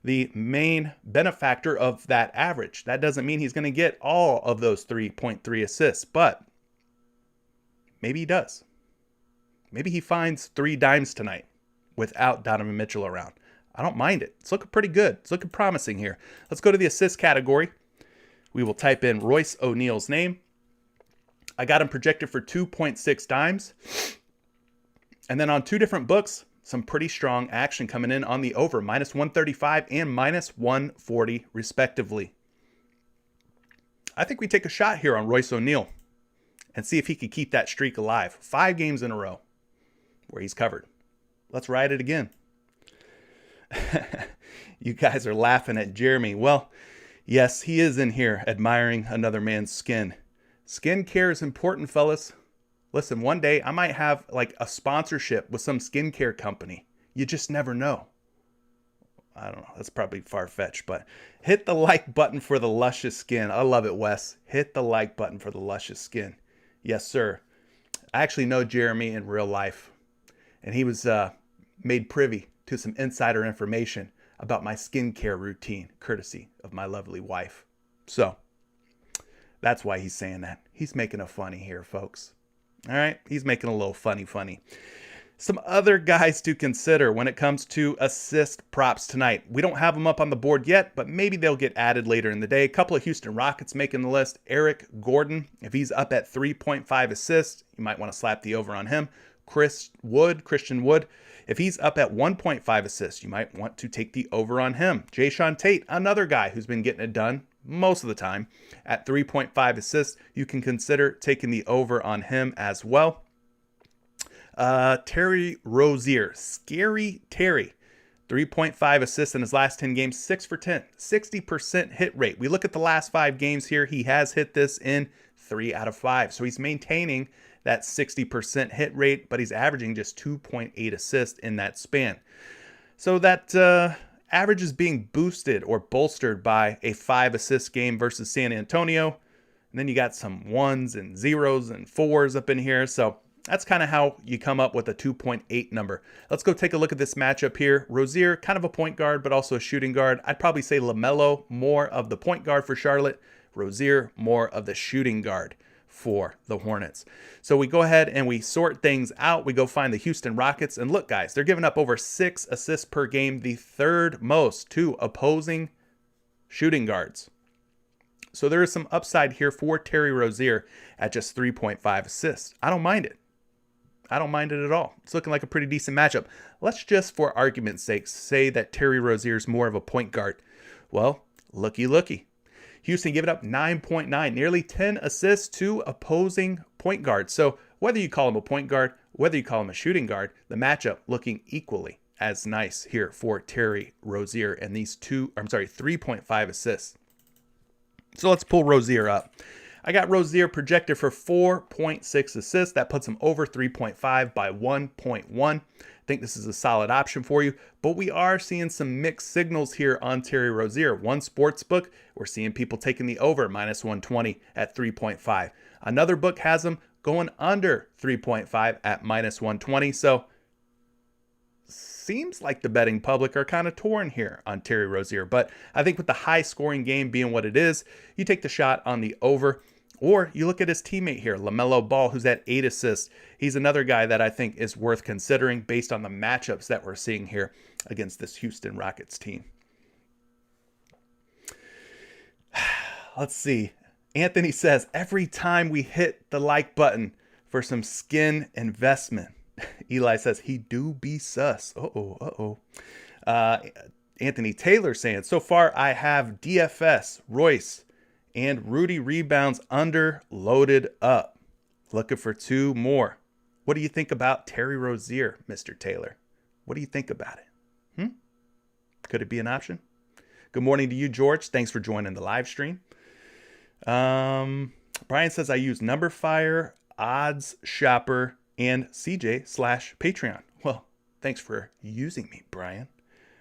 the main benefactor of that average. That doesn't mean he's going to get all of those 3.3 assists, but maybe he does. Maybe he finds 3 dimes tonight without Donovan Mitchell around. I don't mind it. It's looking pretty good. It's looking promising here. Let's go to the assist category. We will type in Royce O'Neal's name. I got him projected for 2.6 dimes. And then on 2 different books, some pretty strong action coming in on the over, minus 135 and minus 140 respectively. I think we take a shot here on Royce O'Neal and see if he could keep that streak alive. 5 games in a row where he's covered. Let's ride it again. You guys are laughing at Jeremy. Well, yes, he is in here admiring another man's skin. Skincare is important, fellas. Listen, one day I might have like a sponsorship with some skincare company. You just never know. I don't know. That's probably far-fetched, but hit the like button for the luscious skin. I love it, Wes. Hit the like button for the luscious skin. Yes, sir. I actually know Jeremy in real life, and he was made privy to some insider information about my skincare routine, courtesy of my lovely wife. So that's why he's saying that. He's making a funny here, folks. All right? He's making a little funny. Some other guys to consider when it comes to assist props tonight. We don't have them up on the board yet, but maybe they'll get added later in the day. A couple of Houston Rockets making the list. Eric Gordon, if he's up at 3.5 assists, you might want to slap the over on him. Christian Wood, if he's up at 1.5 assists, you might want to take the over on him. Jayshawn Tate, another guy who's been getting it done most of the time at 3.5 assists, you can consider taking the over on him as well. Terry Rozier, Scary Terry, 3.5 assists in his last 10 games, 6 for 10, 60% hit rate. We look at the last 5 games here. He has hit this in 3 out of 5. So he's maintaining that 60% hit rate, but he's averaging just 2.8 assists in that span. So that average is being boosted or bolstered by a 5 assist game versus San Antonio. And then you got some 1s and 0s and 4s up in here. So that's kind of how you come up with a 2.8 number. Let's go take a look at this matchup here. Rozier, kind of a point guard, but also a shooting guard. I'd probably say LaMelo, more of the point guard for Charlotte. Rozier, more of the shooting guard for the Hornets. So we go ahead and we sort things out. We go find the Houston Rockets. And look, guys, they're giving up over 6 assists per game, the third most to opposing shooting guards. So there is some upside here for Terry Rozier at just 3.5 assists. I don't mind it. I don't mind it at all. It's looking like a pretty decent matchup. Let's just, for argument's sake, say that Terry Rozier is more of a point guard. Well, looky. Houston giving up 9.9, nearly 10 assists to opposing point guards. So whether you call him a point guard, whether you call him a shooting guard, the matchup looking equally as nice here for Terry Rozier and these 3.5 assists. So let's pull Rozier up. I got Rozier projected for 4.6 assists. That puts him over 3.5 by 1.1. I think this is a solid option for you, but we are seeing some mixed signals here on Terry Rozier. One sports book, we're seeing people taking the over -120 at 3.5. Another book has him going under 3.5 at -120. So seems like the betting public are kind of torn here on Terry Rozier, but I think with the high scoring game being what it is, you take the shot on the over. Or you look at his teammate here, LaMelo Ball, who's at 8 assists. He's another guy that I think is worth considering based on the matchups that we're seeing here against this Houston Rockets team. Let's see. Anthony says, every time we hit the like button for some skin investment. Eli says, he do be sus. Anthony Taylor saying, so far I have DFS, Royce, and Rudy Rebounds under loaded up. Looking for 2 more. What do you think about Terry Rozier, Mr. Taylor? What do you think about it? Could it be an option? Good morning to you, George. Thanks for joining the live stream. Brian says, I use Numberfire, Odds Shopper, and CJ/Patreon. Well, thanks for using me, Brian.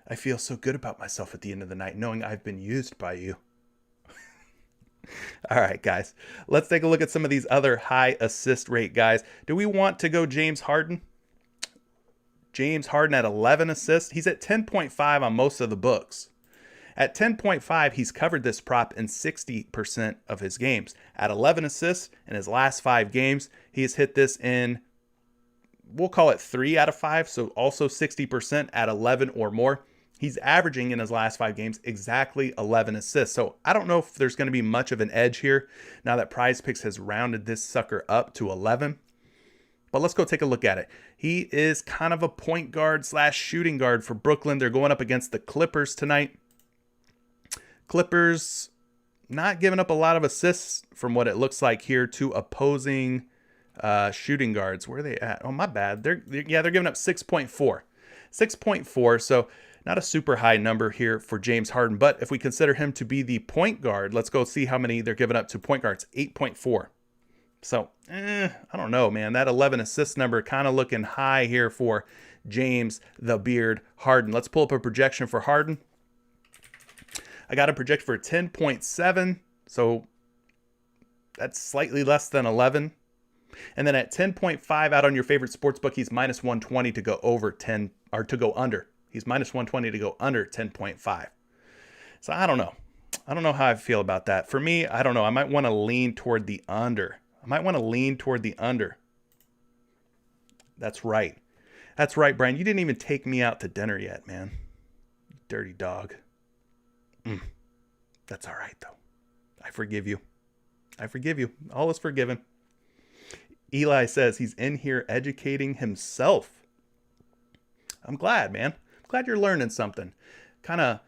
I feel so good about myself at the end of the night knowing I've been used by you. All right, guys, let's take a look at some of these other high assist rate guys. Do we want to go James Harden? James Harden at 11 assists. He's at 10.5 on most of the books. At 10.5, he's covered this prop in 60% of his games. At 11 assists in his last 5 games, he has hit this in, we'll call it 3 out of 5, so also 60% at 11 or more. He's averaging in his last 5 games exactly 11 assists. So I don't know if there's going to be much of an edge here now that PrizePicks has rounded this sucker up to 11. But let's go take a look at it. He is kind of a point guard / shooting guard for Brooklyn. They're going up against the Clippers tonight. Clippers not giving up a lot of assists from what it looks like here to opposing shooting guards. Where are they at? Oh, my bad. They're giving up 6.4. 6.4, so not a super high number here for James Harden, but if we consider him to be the point guard, let's go see how many they're giving up to point guards, 8.4. So, I don't know, man. That 11 assist number kind of looking high here for James the Beard Harden. Let's pull up a projection for Harden. I got a project for 10.7, so that's slightly less than 11. And then at 10.5 out on your favorite sportsbook, he's minus 120 to go over 10, or to go under. He's minus 120 to go under 10.5. So I don't know. I don't know how I feel about that. For me, I don't know. I might want to lean toward the under. That's right. That's right, Brian. You didn't even take me out to dinner yet, man. Dirty dog. That's all right, though. I forgive you. All is forgiven. Eli says he's in here educating himself. I'm glad, man. I'm glad you're learning something. Kind of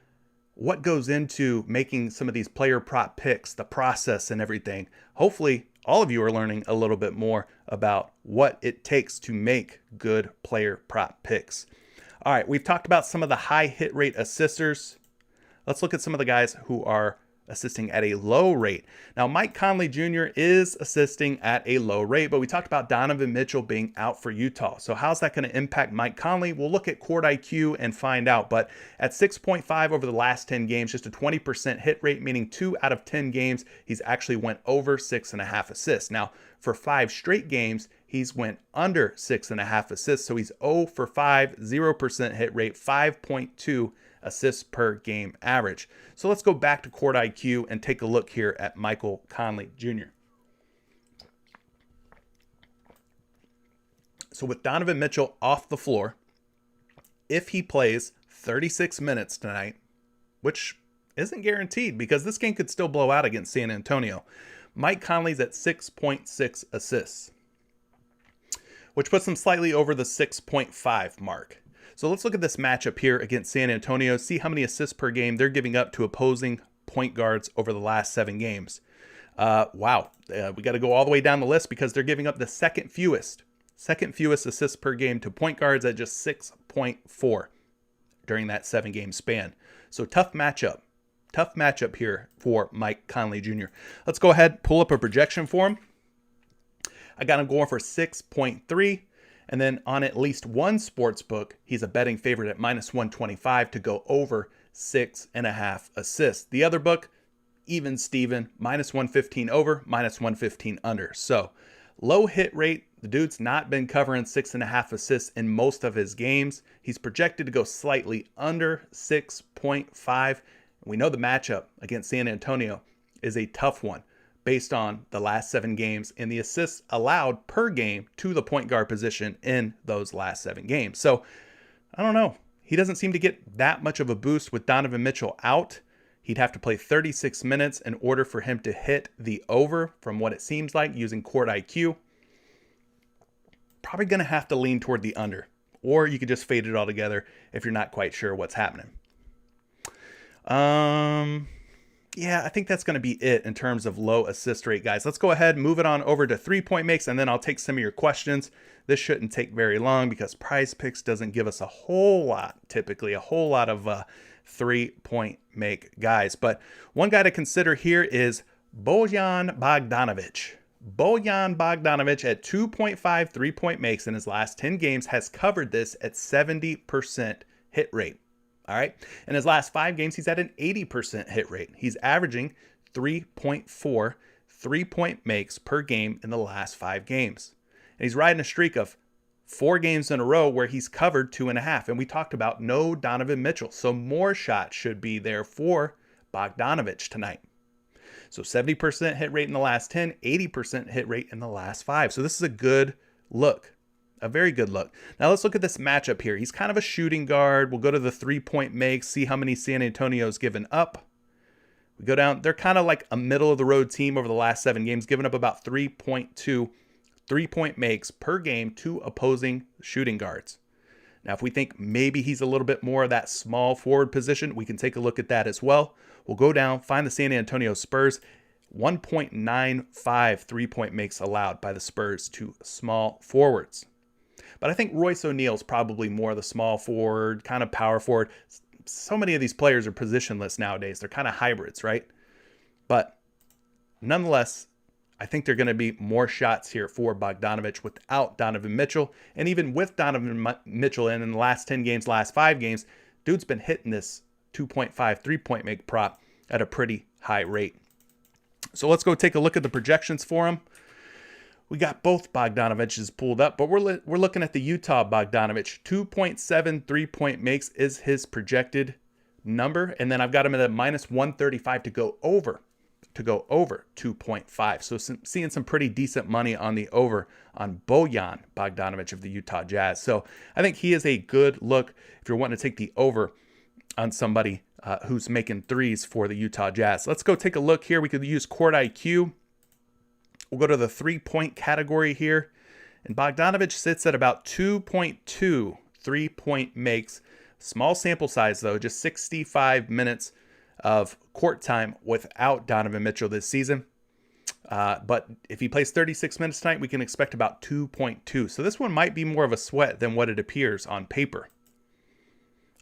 what goes into making some of these player prop picks, the process and everything. Hopefully, all of you are learning a little bit more about what it takes to make good player prop picks. All right, we've talked about some of the high hit rate assisters. Let's look at some of the guys who are assisting at a low rate. Now, Mike Conley Jr. is assisting at a low rate, but we talked about Donovan Mitchell being out for Utah. So how's that going to impact Mike Conley? We'll look at Court IQ and find out. But at 6.5 over the last 10 games, just a 20% hit rate, meaning 2 out of 10 games, he's actually went over 6.5 assists. Now, for 5 straight games, he's went under 6.5 assists. So he's 0 for 5, 0% hit rate, 5.2 assists per game average. So let's go back to Court IQ and take a look here at Michael Conley Jr. So with Donovan Mitchell off the floor, if he plays 36 minutes tonight, which isn't guaranteed because this game could still blow out against San Antonio, Mike Conley's at 6.6 assists, which puts him slightly over the 6.5 mark. So let's look at this matchup here against San Antonio, see how many assists per game they're giving up to opposing point guards over the last 7 games. Wow. We got to go all the way down the list because they're giving up the second fewest assists per game to point guards at just 6.4 during that 7-game span. So tough matchup here for Mike Conley Jr. Let's go ahead, pull up a projection for him. I got him going for 6.3. And then on at least one sports book, he's a betting favorite at minus 125 to go over 6.5 assists. The other book, even Steven, minus 115 over, minus 115 under. So low hit rate. The dude's not been covering 6.5 assists in most of his games. He's projected to go slightly under 6.5. We know the matchup against San Antonio is a tough one, based on the last 7 games and the assists allowed per game to the point guard position in those last 7 games. So I don't know. He doesn't seem to get that much of a boost with Donovan Mitchell out. He'd have to play 36 minutes in order for him to hit the over from what it seems like using Court IQ. Probably going to have to lean toward the under, or you could just fade it all together if you're not quite sure what's happening. Yeah, I think that's going to be it in terms of low assist rate, guys. Let's go ahead and move it on over to 3-point makes, and then I'll take some of your questions. This shouldn't take very long because PrizePicks doesn't give us a whole lot, typically, a whole lot of 3-point make guys. But one guy to consider here is Bojan Bogdanovic. Bojan Bogdanovic at 2.5 3-point makes in his last 10 games has covered this at 70% hit rate. All right. In his last 5 games, he's at an 80% hit rate. He's averaging 3.4 3-point makes per game in the last 5 games. And he's riding a streak of 4 games in a row where he's covered 2.5. And we talked about no Donovan Mitchell. So more shots should be there for Bogdanovic tonight. So 70% hit rate in the last 10, 80% hit rate in the last 5. So this is a good look. A very good look. Now let's look at this matchup here. He's kind of a shooting guard. We'll go to the 3-point makes, see how many San Antonio's given up. We go down. They're kind of like a middle of the road team over the last 7 games, giving up about 3.2 3-point makes per game to opposing shooting guards. Now, if we think maybe he's a little bit more of that small forward position, we can take a look at that as well. We'll go down, find the San Antonio Spurs. 1.95 3-point makes allowed by the Spurs to small forwards. But I think Royce O'Neal's probably more the small forward, kind of power forward. So many of these players are positionless nowadays. They're kind of hybrids, right? But nonetheless, I think there are going to be more shots here for Bogdanovic without Donovan Mitchell. And even with Donovan Mitchell in the last 10 games, last 5 games, dude's been hitting this 2.5 3-point make prop at a pretty high rate. So let's go take a look at the projections for him. We got both Bogdanovic's pulled up, but we're looking at the Utah Bogdanovic. 2.7 3-point makes is his projected number. And then I've got him at a minus 135 to go over 2.5. So seeing some pretty decent money on the over on Bojan Bogdanovic of the Utah Jazz. So I think he is a good look if you're wanting to take the over on somebody who's making threes for the Utah Jazz. Let's go take a look here. We could use Court IQ. We'll go to the 3-point category here. And Bogdanovic sits at about 2.2 3-point makes. Small sample size, though, just 65 minutes of court time without Donovan Mitchell this season. But if he plays 36 minutes tonight, we can expect about 2.2. So this one might be more of a sweat than what it appears on paper.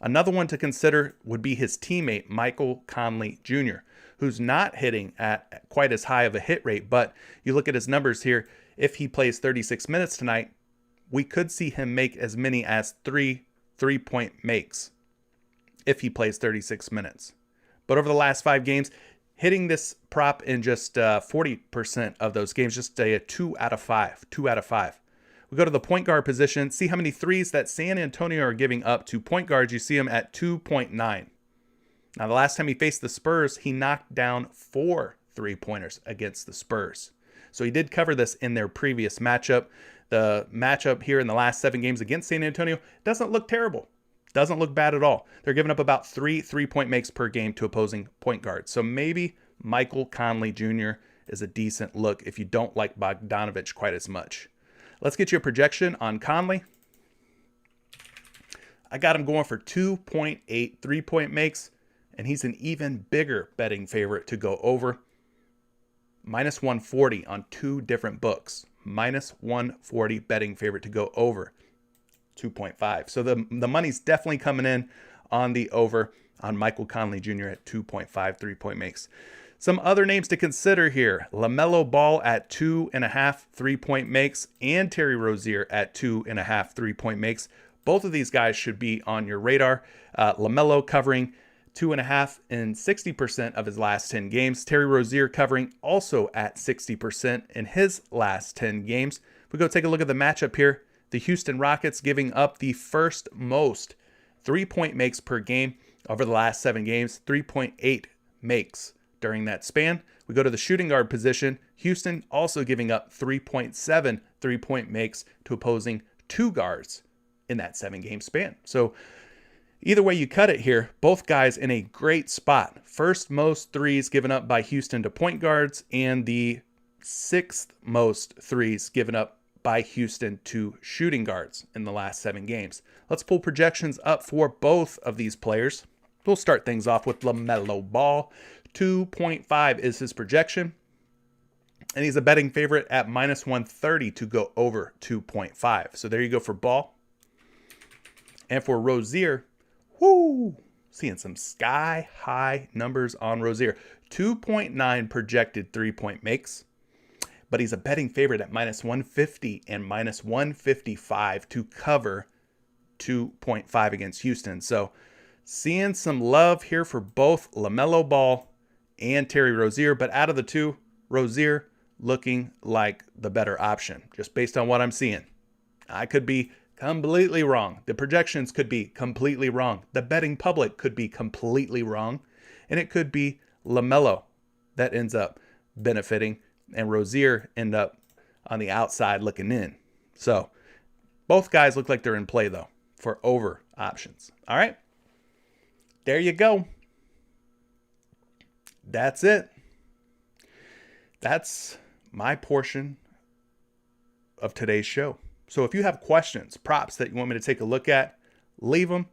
Another one to consider would be his teammate, Michael Conley Jr., who's not hitting at quite as high of a hit rate. But you look at his numbers here. If he plays 36 minutes tonight, we could see him make as many as 3-point makes if he plays 36 minutes. But over the last 5 games, hitting this prop in just 40% of those games, just a 2 out of 5. 2 out of 5. We go to the point guard position, see how many threes that San Antonio are giving up to point guards. You see him at 2.9. Now, the last time he faced the Spurs, he knocked down 4 3-pointers against the Spurs. So he did cover this in their previous matchup. The matchup here in the last 7 games against San Antonio doesn't look terrible. Doesn't look bad at all. They're giving up about 3 3-point makes per game to opposing point guards. So maybe Michael Conley Jr. is a decent look if you don't like Bogdanovic quite as much. Let's get you a projection on Conley. I got him going for 2.8 3-point makes, and he's an even bigger betting favorite to go over. Minus 140 on 2 different books. Minus 140 betting favorite to go over 2.5. So the money's definitely coming in on the over on Michael Conley Jr. at 2.5 3-point makes. Some other names to consider here. LaMelo Ball at 2.5 3-point makes and Terry Rozier at 2.5 3-point makes. Both of these guys should be on your radar. LaMelo covering 2.5 in 60% of his last 10 games. Terry Rozier covering also at 60% in his last 10 games. If we go take a look at the matchup here, the Houston Rockets giving up the first most 3-point makes per game over the last 7 games, 3.8 makes during that span. We go to the shooting guard position. Houston also giving up 3.7 3-point makes to opposing 2 guards in that 7-game span. So either way you cut it here, both guys in a great spot. First most threes given up by Houston to point guards and the 6th most threes given up by Houston to shooting guards in the last 7 games. Let's pull projections up for both of these players. We'll start things off with LaMelo Ball. 2.5 is his projection. And he's a betting favorite at minus 130 to go over 2.5. So there you go for Ball. And for Rozier, seeing some sky-high numbers on Rozier. 2.9 projected 3-point makes. But he's a betting favorite at minus 150 and minus 155 to cover 2.5 against Houston. So seeing some love here for both LaMelo Ball and Terry Rozier. But out of the two, Rozier looking like the better option, just based on what I'm seeing. I could be completely wrong. The projections could be completely wrong. The betting public could be completely wrong. And it could be LaMelo that ends up benefiting and Rozier end up on the outside looking in. So both guys look like they're in play, though, for over options. All right. There you go. That's it. That's my portion of today's show. So if you have questions, props that you want me to take a look at, leave them.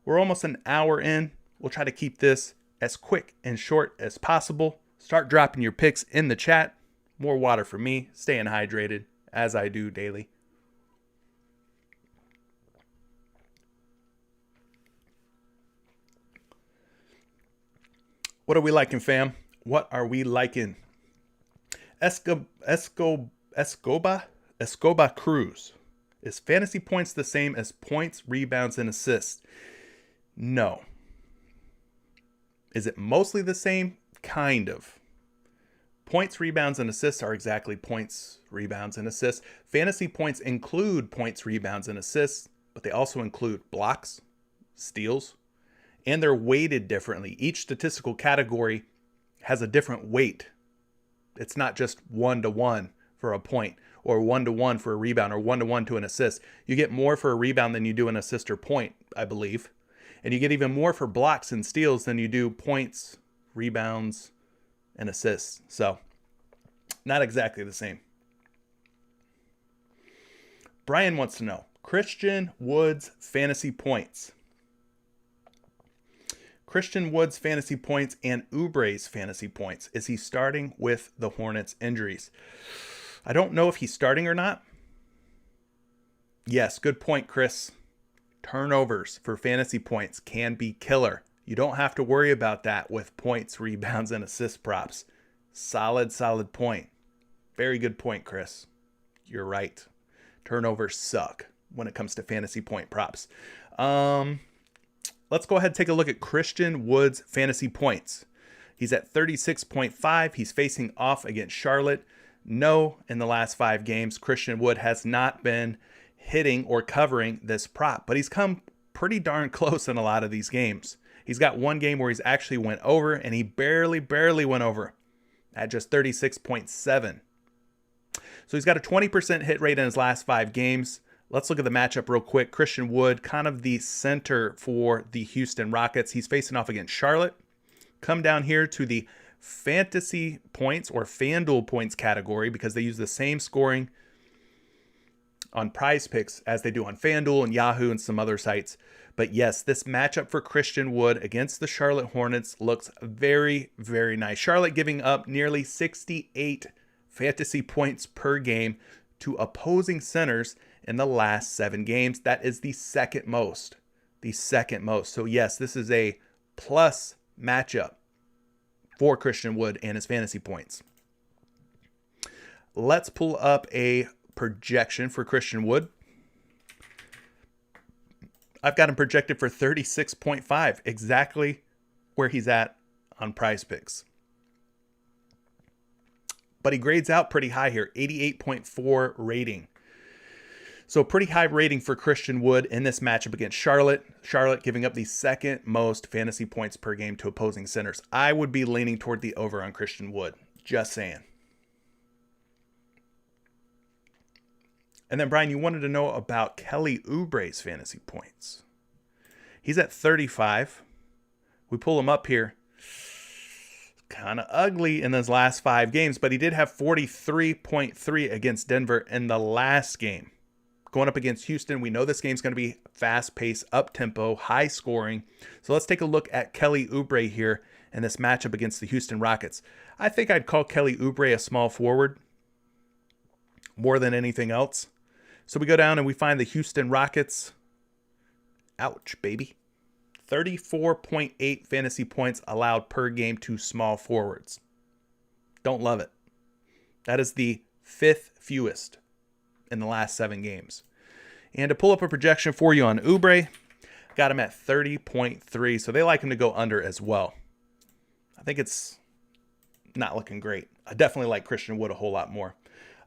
We're almost an hour in. We'll try to keep this as quick and short as possible. Start dropping your picks in the chat. More water for me, staying hydrated as I do daily. What are we liking, fam? What are we liking? Escoba Cruz. Is fantasy points the same as points, rebounds, and assists? No. Is it mostly the same? Kind of. Points, rebounds, and assists are exactly points, rebounds, and assists. Fantasy points include points, rebounds, and assists, but they also include blocks, steals, and they're weighted differently. Each statistical category has a different weight. It's not just 1-to-1 for a point, or 1-to-1 for a rebound, or 1-to-1 to an assist. You get more for a rebound than you do an assist or point, I believe. And you get even more for blocks and steals than you do points, rebounds, and assists. So, not exactly the same. Brian wants to know, Christian Wood's fantasy points. Christian Wood's fantasy points and Oubre's fantasy points. Is he starting with the Hornets' injuries? I don't know if he's starting or not. Yes, good point, Chris. Turnovers for fantasy points can be killer. You don't have to worry about that with points, rebounds, and assist props. Solid point. Very good point, Chris. You're right. Turnovers suck when it comes to fantasy point props. Let's go ahead and take a look at Christian Wood's fantasy points. He's at 36.5. He's facing off against Charlotte. No, in the last 5 games, Christian Wood has not been hitting or covering this prop, but he's come pretty darn close in a lot of these games. He's got one game where he's actually went over, and he barely went over at just 36.7. So he's got a 20% hit rate in his last 5 games. Let's look at the matchup real quick. Christian Wood, kind of the center for the Houston Rockets. He's facing off against Charlotte. Come down here to the fantasy points or FanDuel points category because they use the same scoring on PrizePicks as they do on FanDuel and Yahoo and some other sites. But yes, this matchup for Christian Wood against the Charlotte Hornets looks very nice. Charlotte giving up nearly 68 fantasy points per game to opposing centers in the last 7 games. That is the second most. So yes, this is a plus matchup for Christian Wood and his fantasy points. Let's pull up a projection for Christian Wood. I've got him projected for 36.5, exactly where he's at on PrizePicks. But he grades out pretty high here, 88.4 rating. So pretty high rating for Christian Wood in this matchup against Charlotte. Charlotte giving up the second most fantasy points per game to opposing centers. I would be leaning toward the over on Christian Wood. Just saying. And then, Brian, you wanted to know about Kelly Oubre's fantasy points. He's at 35. We pull him up here. Kind of ugly in those last 5 games, but he did have 43.3 against Denver in the last game. Going up against Houston, we know this game's going to be fast-paced, up-tempo, high-scoring. So let's take a look at Kelly Oubre here in this matchup against the Houston Rockets. I think I'd call Kelly Oubre a small forward more than anything else. So we go down and we find the Houston Rockets. Ouch, baby. 34.8 fantasy points allowed per game to small forwards. Don't love it. That is the 5th fewest in the last 7 games. And to pull up a projection for you on Oubre, got him at 30.3. So they like him to go under as well. I think it's not looking great. I definitely like Christian Wood a whole lot more.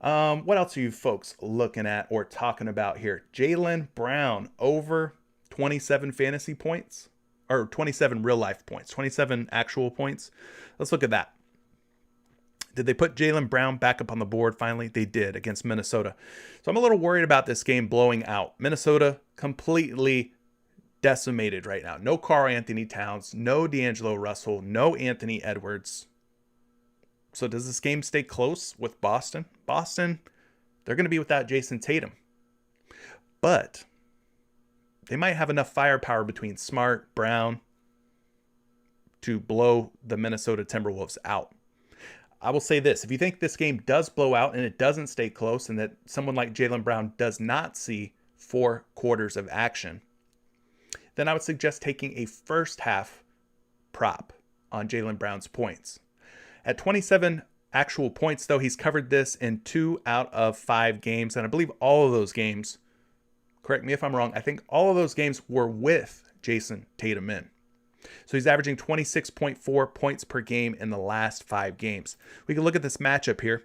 What else are you folks looking at or talking about here? Jaylen Brown over 27 fantasy points, or 27 real life points, 27 actual points. Let's look at that. Did they put Jaylen Brown back up on the board finally? They did against Minnesota. So I'm a little worried about this game blowing out. Minnesota completely decimated right now. No Karl-Anthony Towns, no D'Angelo Russell, no Anthony Edwards. So does this game stay close with Boston? Boston, they're going to be without Jason Tatum. But they might have enough firepower between Smart, Brown to blow the Minnesota Timberwolves out. I will say this, if you think this game does blow out and it doesn't stay close and that someone like Jaylen Brown does not see 4 quarters of action, then I would suggest taking a first half prop on Jaylen Brown's points. At 27 actual points, though, he's covered this in 2 out of 5 games. And I believe all of those games, correct me if I'm wrong, I think all of those games were with Jason Tatum in. So he's averaging 26.4 points per game in the last 5 games. We can look at this matchup here.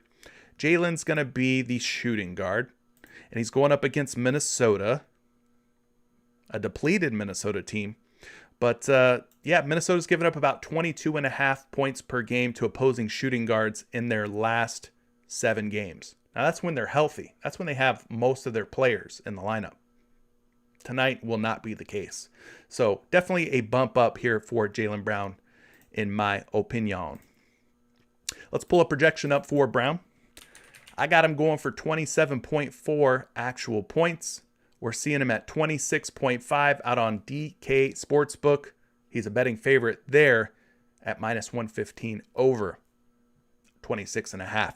Jalen's going to be the shooting guard, and he's going up against Minnesota, a depleted Minnesota team. But yeah, Minnesota's given up about 22.5 points per game to opposing shooting guards in their last 7 games. Now that's when they're healthy. That's when they have most of their players in the lineup. Tonight will not be the case. So definitely a bump up here for Jaylen Brown, in my opinion. Let's pull a projection up for Brown. I got him going for 27.4 actual points. We're seeing him at 26.5 out on DK Sportsbook. He's a betting favorite there at minus 115 over 26.5.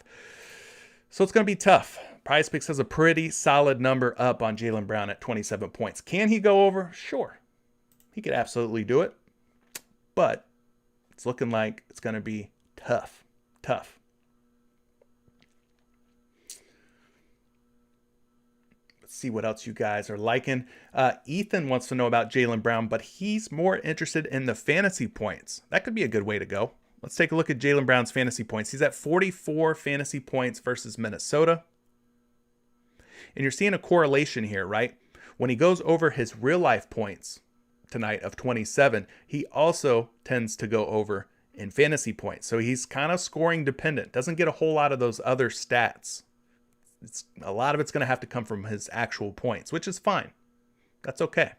So it's going to be tough. PrizePicks has a pretty solid number up on Jaylen Brown at 27 points. Can he go over? Sure. He could absolutely do it. But it's looking like it's going to be tough. Tough. Let's see what else you guys are liking. Ethan wants to know about Jaylen Brown, but he's more interested in the fantasy points. That could be a good way to go. Let's take a look at Jaylen Brown's fantasy points. He's at 44 fantasy points versus Minnesota. And you're seeing a correlation here, right? When he goes over his real life points tonight of 27, he also tends to go over in fantasy points. So he's kind of scoring dependent. Doesn't get a whole lot of those other stats. A lot of it's going to have to come from his actual points, which is fine. That's okay.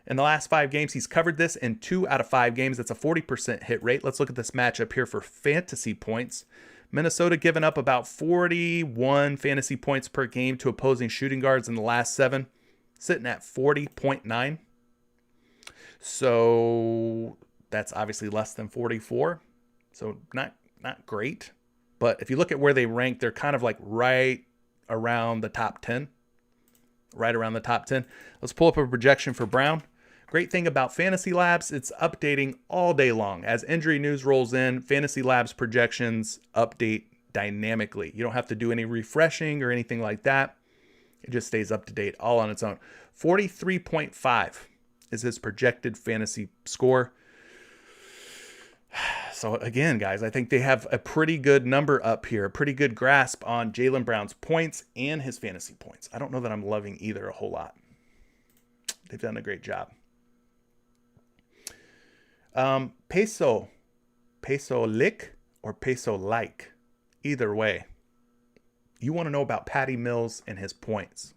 In the last 5 games, he's covered this in 2 out of 5 games. That's a 40% hit rate. Let's look at this matchup here for fantasy points. Minnesota giving up about 41 fantasy points per game to opposing shooting guards in the last 7, sitting at 40.9. So that's obviously less than 44. So not great. But if you look at where they rank, they're kind of like right around the top 10. Right around the top 10. Let's pull up a projection for Brown. Great thing about Fantasy Labs, it's updating all day long. As injury news rolls in, Fantasy Labs projections update dynamically. You don't have to do any refreshing or anything like that. It just stays up to date all on its own. 43.5 is his projected fantasy score. So again, guys, I think they have a pretty good number up here, a pretty good grasp on Jaylen Brown's points and his fantasy points. I don't know that I'm loving either a whole lot. They've done a great job. Peso lick or peso like, either way. You want to know about Patty Mills and his points,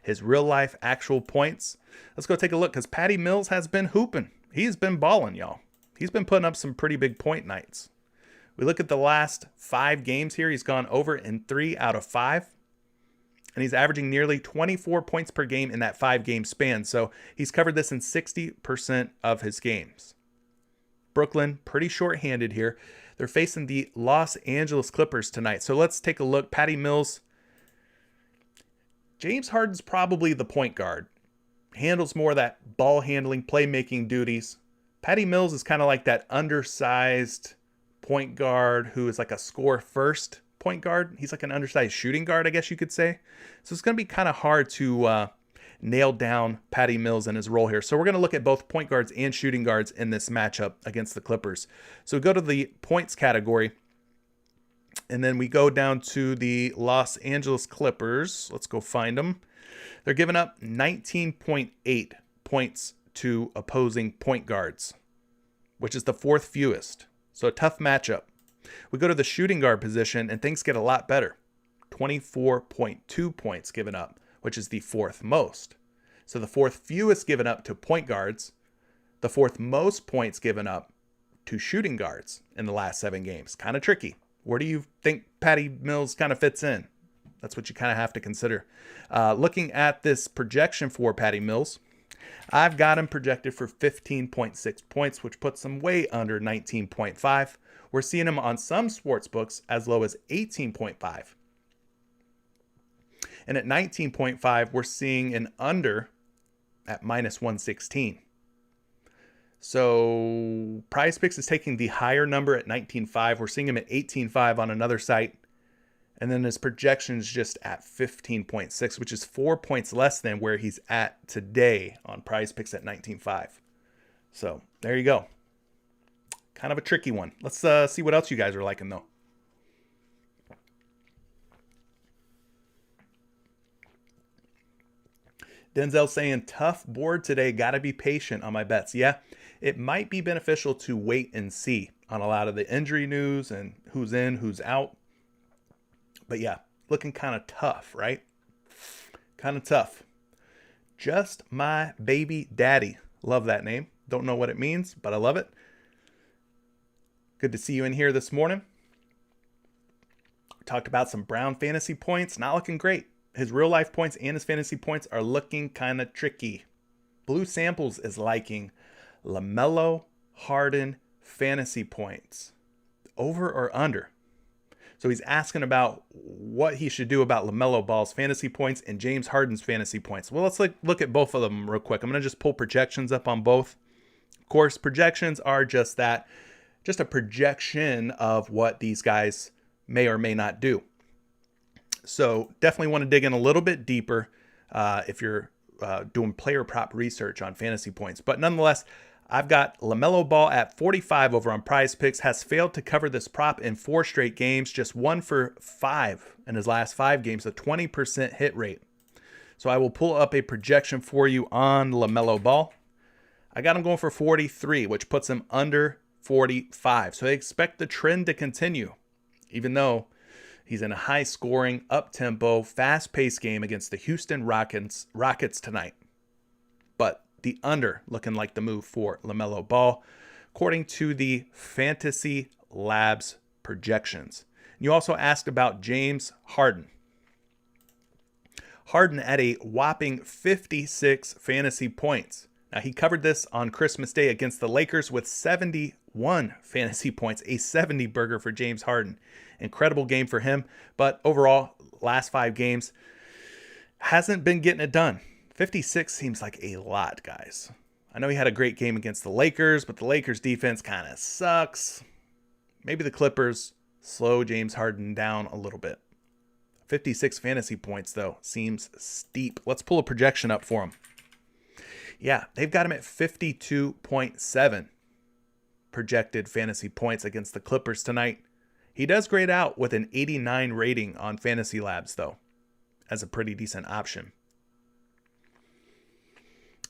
his real life actual points. Let's go take a look, because Patty Mills has been hooping. He's been balling, y'all. He's been putting up some pretty big point nights. We look at the last 5 games here. He's gone over in 3 out of 5. And he's averaging nearly 24 points per game in that 5-game span. So he's covered this in 60% of his games. Brooklyn, pretty short-handed here. They're facing the Los Angeles Clippers tonight. So let's take a look. Patty Mills. James Harden's probably the point guard. Handles more of that ball handling, playmaking duties. Patty Mills is kind of like that undersized point guard who is like a score-first point guard. He's like an undersized shooting guard, I guess you could say. So it's going to be kind of hard to nail down Patty Mills and his role here. So we're going to look at both point guards and shooting guards in this matchup against the Clippers. So we go to the points category, and then we go down to the Los Angeles Clippers. Let's go find them. They're giving up 19.8 points to opposing point guards, which is the 4th fewest. So a tough matchup. We go to the shooting guard position, and things get a lot better. 24.2 points given up, which is the 4th most. So the 4th fewest given up to point guards, the 4th most points given up to shooting guards in the last 7 games. Kind of tricky. Where do you think Patty Mills kind of fits in? That's what you kind of have to consider. Looking at this projection for Patty Mills, I've got him projected for 15.6 points, which puts him way under 19.5. We're seeing him on some sports books as low as 18.5. And at 19.5, we're seeing an under at minus 116. So PrizePicks is taking the higher number at 19.5. We're seeing him at 18.5 on another site. And then his projection is just at 15.6, which is 4 points less than where he's at today on PrizePicks at 19.5. So there you go. Kind of a tricky one. Let's see what else you guys are liking, though. Denzel saying, tough board today. Got to be patient on my bets. Yeah, it might be beneficial to wait and see on a lot of the injury news and who's in, who's out. But yeah, looking kind of tough, right? Kind of tough. Just my baby daddy. Love that name. Don't know what it means, but I love it. Good to see you in here this morning. We talked about some Brown fantasy points. Not looking great. His real life points and his fantasy points are looking kind of tricky. Blue Samples is liking LaMelo Harden fantasy points. Over or under? So he's asking about what he should do about LaMelo Ball's fantasy points and James Harden's fantasy points. Well, let's look at both of them real quick. I'm going to just pull projections up on both. Of course, projections are just that. Just a projection of what these guys may or may not do. So definitely want to dig in a little bit deeper if you're doing player prop research on fantasy points. But nonetheless, I've got LaMelo Ball at 45 over on PrizePicks. Has failed to cover this prop in 4 straight games. Just 1 for 5 in his last 5 games. A 20% hit rate. So I will pull up a projection for you on LaMelo Ball. I got him going for 43, which puts him under 45. So I expect the trend to continue, even though he's in a high-scoring, up-tempo, fast-paced game against the Houston Rockets tonight. But the under looking like the move for LaMelo Ball, according to the Fantasy Labs projections. You also asked about James Harden. Harden at a whopping 56 fantasy points. Now, he covered this on Christmas Day against the Lakers with 71 fantasy points, a 70 burger for James Harden. Incredible game for him, but overall, last 5 games, hasn't been getting it done. 56 seems like a lot, guys. I know he had a great game against the Lakers, but the Lakers defense kind of sucks. Maybe the Clippers slow James Harden down a little bit. 56 fantasy points, though, seems steep. Let's pull a projection up for him. Yeah, they've got him at 52.7 projected fantasy points against the Clippers tonight. He does grade out with an 89 rating on Fantasy Labs, though, as a pretty decent option.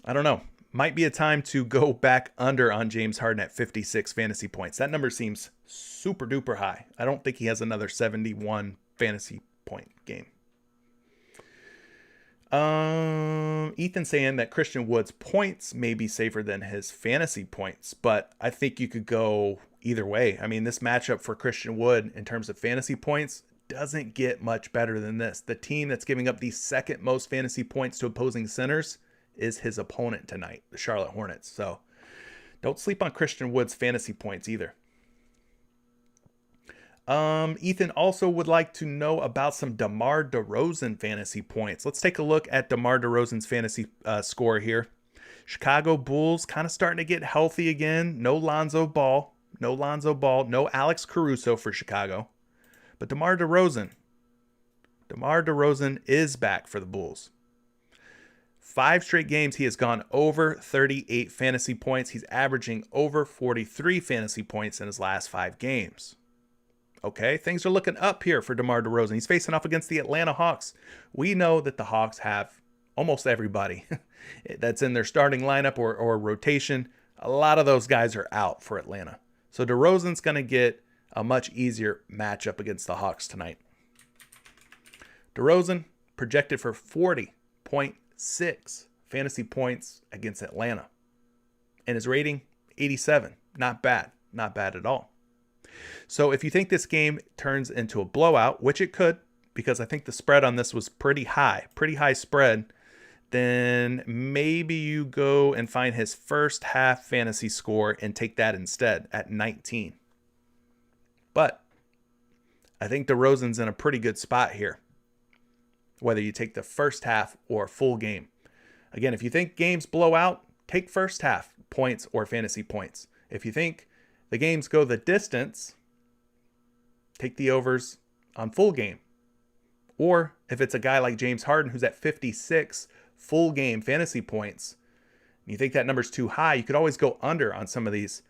I don't know. Might be a time to go back under on James Harden at 56 fantasy points. That number seems super duper high. I don't think he has another 71 fantasy point game. Ethan saying that Christian Wood's points may be safer than his fantasy points, but I think you could go either way. I mean, this matchup for Christian Wood in terms of fantasy points doesn't get much better than this. The team that's giving up the second most fantasy points to opposing centers is his opponent tonight, the Charlotte Hornets. So don't sleep on Christian Wood's fantasy points either. Ethan also would like to know about some DeMar DeRozan fantasy points. Let's take a look at DeMar DeRozan's fantasy score here. Chicago Bulls kind of starting to get healthy again. No Lonzo Ball. No Alex Caruso for Chicago. But DeMar DeRozan is back for the Bulls. 5 straight games, he has gone over 38 fantasy points. He's averaging over 43 fantasy points in his last 5 games. Okay, things are looking up here for DeMar DeRozan. He's facing off against the Atlanta Hawks. We know that the Hawks have almost everybody that's in their starting lineup or rotation. A lot of those guys are out for Atlanta. So DeRozan's going to get a much easier matchup against the Hawks tonight. DeRozan projected for 40.6 fantasy points against Atlanta. And his rating, 87. Not bad. Not bad at all. So if you think this game turns into a blowout, which it could, because I think the spread on this was pretty high spread, then maybe you go and find his first half fantasy score and take that instead at 19. But I think DeRozan's in a pretty good spot here, whether you take the first half or full game. Again, if you think games blow out, take first half points or fantasy points. If you think the games go the distance, take the overs on full game. Or if it's a guy like James Harden who's at 56 full game fantasy points, and you think that number's too high, you could always go under on some of these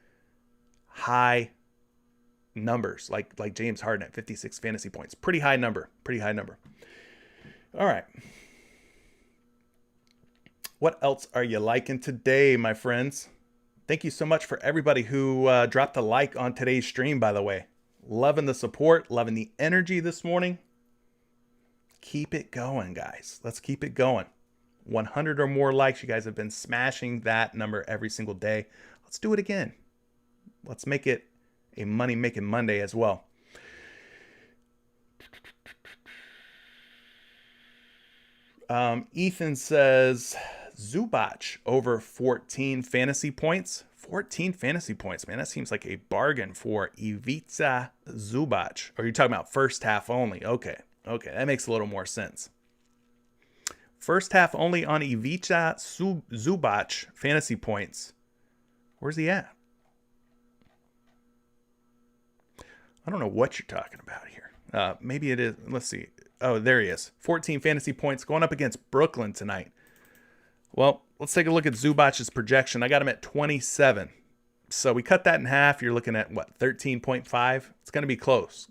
high numbers, like James Harden at 56 fantasy points. Pretty high number. All right. What else are you liking today, my friends? Thank you so much for everybody who dropped a like on today's stream, by the way. Loving the support, loving the energy this morning. Keep it going, guys. Let's keep it going. 100 or more likes. You guys have been smashing that number every single day. Let's do it again. Let's make it a money-making Monday as well. Ethan says, Zubac over 14 fantasy points. 14 fantasy points, man. That seems like a bargain for Ivica Zubac. Or you're talking about first half only. Okay, that makes a little more sense. First half only on Ivica Zubac fantasy points. Where's he at? I don't know what you're talking about here. Maybe it is. Let's see. Oh, there he is. 14 fantasy points going up against Brooklyn tonight. Well, let's take a look at Zubac's projection. I got him at 27. So we cut that in half. You're looking at, what, 13.5? It's going to be close.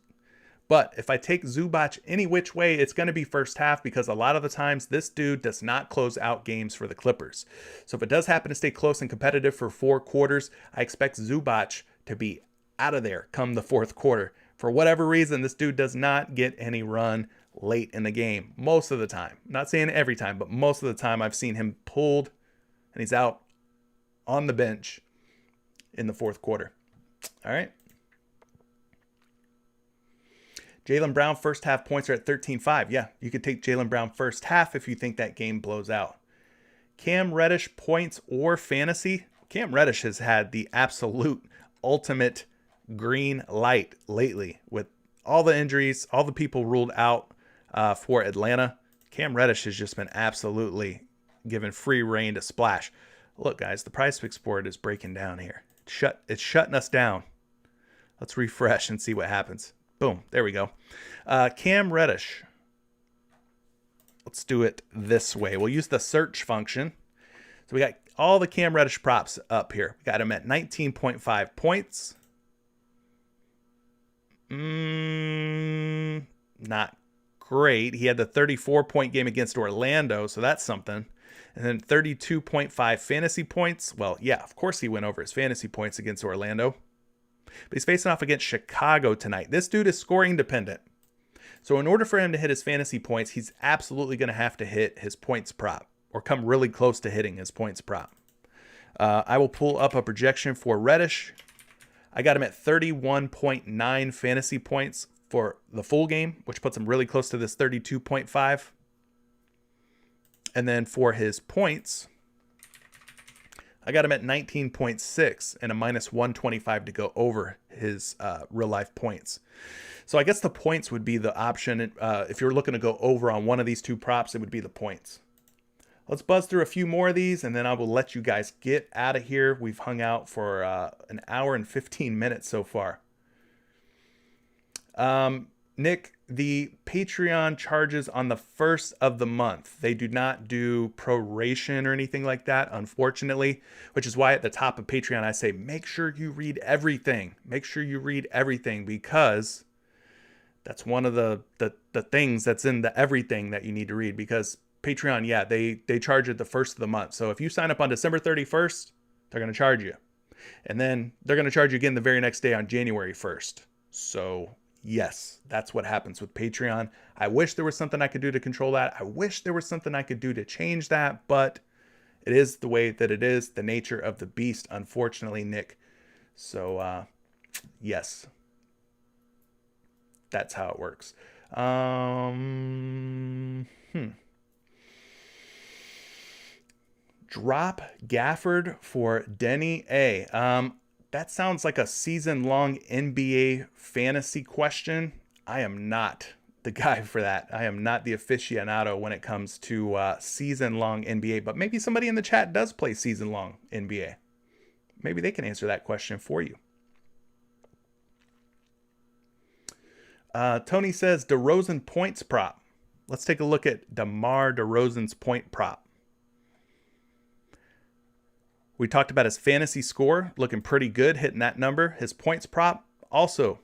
But if I take Zubac any which way, it's going to be first half because a lot of the times this dude does not close out games for the Clippers. So if it does happen to stay close and competitive for 4 quarters, I expect Zubac to be out of there come the 4th quarter. For whatever reason, this dude does not get any run late in the game most of the time. I'm not saying every time, but most of the time I've seen him pulled and he's out on the bench in the 4th quarter. All right. Jaylen Brown first half points are at 13.5. Yeah, you could take Jaylen Brown first half if you think that game blows out. Cam Reddish points or fantasy. Cam Reddish has had the absolute ultimate green light lately with all the injuries, all the people ruled out for Atlanta. Cam Reddish has just been absolutely given free reign to splash. Look, guys, the PrizePicks board is breaking down here. It's shutting us down. Let's refresh and see what happens. Boom, there we go. Cam Reddish. Let's do it this way. We'll use the search function. So we got all the Cam Reddish props up here. We got him at 19.5 points. Not great. He had the 34-point game against Orlando, so that's something. And then 32.5 fantasy points. Well, yeah, of course he went over his fantasy points against Orlando. But he's facing off against Chicago tonight. This dude is scoring dependent. So in order for him to hit his fantasy points, he's absolutely going to have to hit his points prop or come really close to hitting his points prop. I will pull up a projection for Reddish. I got him at 31.9 fantasy points for the full game, which puts him really close to this 32.5. And then for his points, I got him at 19.6 and a minus 125 to go over his real life points. So I guess the points would be the option. If you're looking to go over on one of these two props, it would be the points. Let's buzz through a few more of these, and then I will let you guys get out of here. We've hung out for an hour and 15 minutes so far. Nick, the Patreon charges on the 1st of the month. They do not do proration or anything like that, unfortunately, which is why at the top of Patreon I say, make sure you read everything. Make sure you read everything, because that's one of the things that's in the everything that you need to read, because Patreon, yeah, they charge it the 1st of the month. So if you sign up on December 31st, they're going to charge you. And then they're going to charge you again the very next day on January 1st. So yes, that's what happens with Patreon. I wish there was something I could do to control that. I wish there was something I could do to change that, but it is the way that it is, the nature of the beast, unfortunately, Nick. So yes, that's how it works. Drop Gafford for Denny A. That sounds like a season-long NBA fantasy question. I am not the guy for that. I am not the aficionado when it comes to season-long NBA, but maybe somebody in the chat does play season-long NBA. Maybe they can answer that question for you. Tony says DeRozan points prop. Let's take a look at DeMar DeRozan's point prop. We talked about his fantasy score, looking pretty good, hitting that number. His points prop, also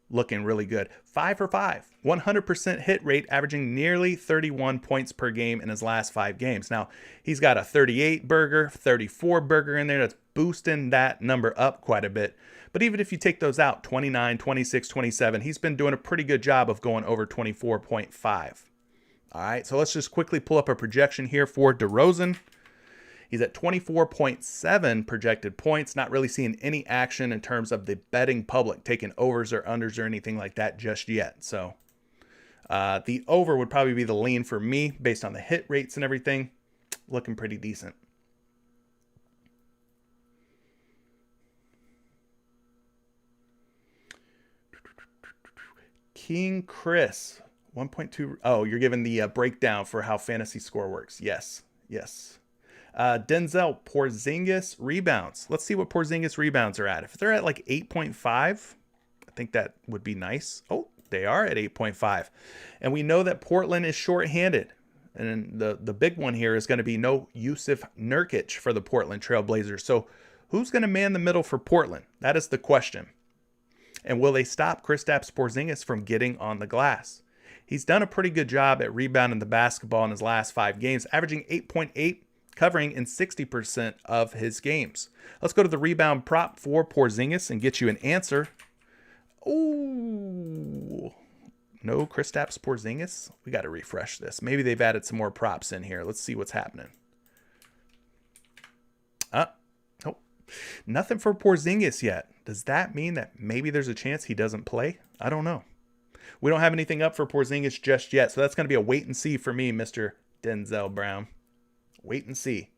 looking really good. 5 for 5, 100% hit rate, averaging nearly 31 points per game in his last 5 games. Now, he's got a 38 burger, 34 burger in there that's boosting that number up quite a bit. But even if you take those out, 29, 26, 27, he's been doing a pretty good job of going over 24.5. All right, so let's just quickly pull up a projection here for DeRozan. He's at 24.7 projected points, not really seeing any action in terms of the betting public, taking overs or unders or anything like that just yet. So the over would probably be the lean for me based on the hit rates and everything. Looking pretty decent. King Chris, 1.2. Oh, you're giving the breakdown for how fantasy score works. Yes, yes. Denzel, Porzingis rebounds. Let's see what Porzingis rebounds are at. If they're at like 8.5, I think that would be nice. Oh, they are at 8.5. And we know that Portland is shorthanded. And the big one here is going to be no Yusuf Nurkic for the Portland Trailblazers. So who's going to man the middle for Portland? That is the question. And will they stop Kristaps Porzingis from getting on the glass? He's done a pretty good job at rebounding the basketball in his last 5 games, averaging 8.8, covering in 60% of his games. Let's go to the rebound prop for Porzingis and get you an answer. Ooh, no Kristaps Porzingis. We got to refresh this. Maybe they've added some more props in here. Let's see what's happening. Nope. Nothing for Porzingis yet. Does that mean that maybe there's a chance he doesn't play? I don't know. We don't have anything up for Porzingis just yet, so that's going to be a wait and see for me, Mr. Denzel Brown. Wait and see.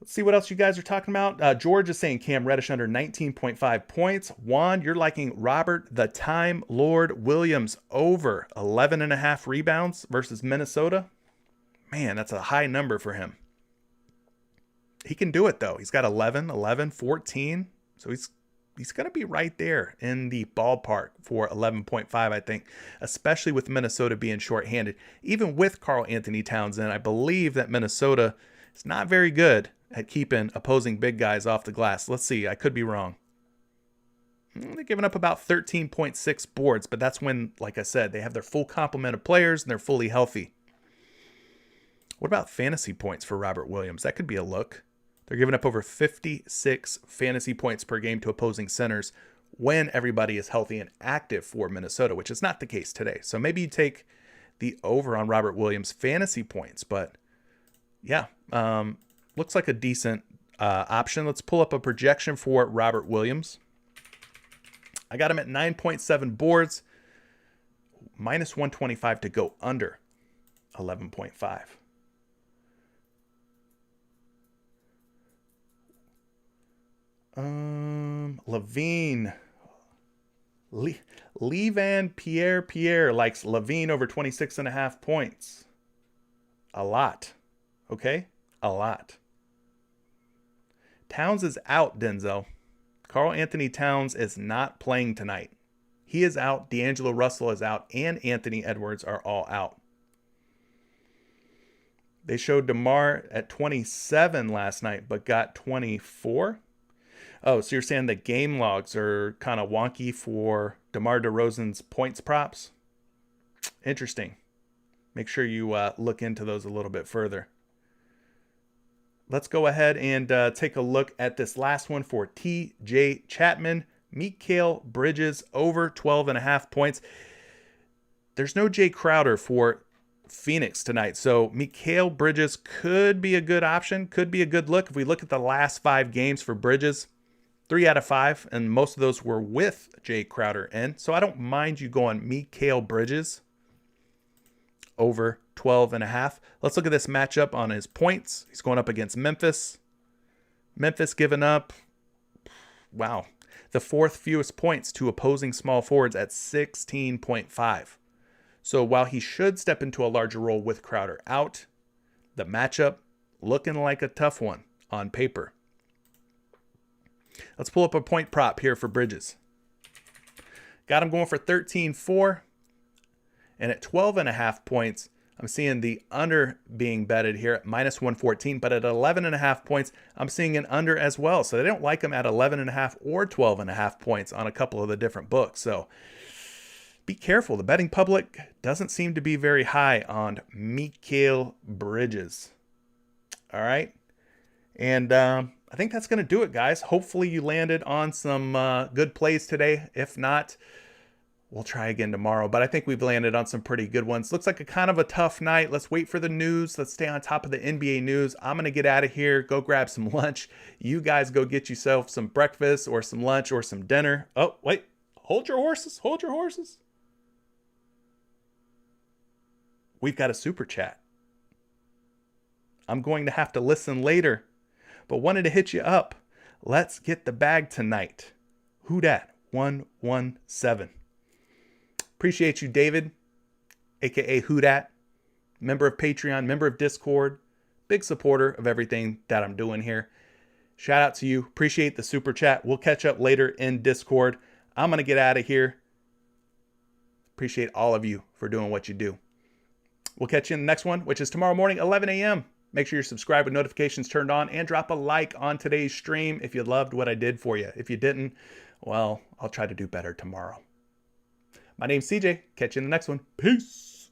Let's see what else you guys are talking about. George is saying Cam Reddish under 19.5 points. Juan, you're liking Robert the Time Lord Williams over 11.5 rebounds versus Minnesota. Man, that's a high number for him. He can do it, though. He's got 11, 14. So he's going to be right there in the ballpark for 11.5, I think, especially with Minnesota being shorthanded. Even with Karl Anthony Towns in, I believe that Minnesota is not very good at keeping opposing big guys off the glass. Let's see. I could be wrong. They're giving up about 13.6 boards, but that's when, like I said, they have their full complement of players and they're fully healthy. What about fantasy points for Robert Williams? That could be a look. They're giving up over 56 fantasy points per game to opposing centers when everybody is healthy and active for Minnesota, which is not the case today. So maybe you take the over on Robert Williams' fantasy points. But yeah, looks like a decent option. Let's pull up a projection for Robert Williams. I got him at 9.7 boards, minus 125 to go under 11.5. Levine. Levan Pierre likes Levine over 26.5 points. A lot. Okay? A lot. Towns is out, Denzel. Karl Anthony Towns is not playing tonight. He is out. D'Angelo Russell is out. And Anthony Edwards are all out. They showed DeMar at 27 last night, but got 24. Oh, so you're saying the game logs are kind of wonky for DeMar DeRozan's points props? Interesting. Make sure you look into those a little bit further. Let's go ahead and take a look at this last one for T.J. Chapman. Mikal Bridges over 12.5 points. There's no Jay Crowder for Phoenix tonight, so Mikal Bridges could be a good option, could be a good look. If we look at the last 5 games for Bridges, 3 out of 5, and most of those were with Jay Crowder in. So I don't mind you going Mikal Bridges over 12.5. Let's look at this matchup on his points. He's going up against Memphis. Memphis giving up, wow, the 4th fewest points to opposing small forwards at 16.5. So while he should step into a larger role with Crowder out, the matchup looking like a tough one on paper. Let's pull up a point prop here for Bridges. Got him going for 13-4. And at 12.5 points, I'm seeing the under being betted here at -114. But at 11.5 points, I'm seeing an under as well. So they don't like him at 11.5 or 12.5 points on a couple of the different books. So be careful. The betting public doesn't seem to be very high on Mikal Bridges. All right. And I think that's going to do it, guys. Hopefully you landed on some good plays today. If not, we'll try again tomorrow. But I think we've landed on some pretty good ones. Looks like a kind of a tough night. Let's wait for the news. Let's stay on top of the NBA news. I'm going to get out of here, go grab some lunch. You guys go get yourself some breakfast or some lunch or some dinner. Oh, wait. Hold your horses. Hold your horses. We've got a super chat. I'm going to have to listen later, but wanted to hit you up. Let's get the bag tonight. Who dat? 117. Appreciate you, David, aka Who Dat, member of Patreon, member of Discord, big supporter of everything that I'm doing here. Shout out to you. Appreciate the super chat. We'll catch up later in Discord. I'm going to get out of here. Appreciate all of you for doing what you do. We'll catch you in the next one, which is tomorrow morning, 11 a.m. Make sure you're subscribed with notifications turned on and drop a like on today's stream if you loved what I did for you. If you didn't, well, I'll try to do better tomorrow. My name's CJ. Catch you in the next one. Peace.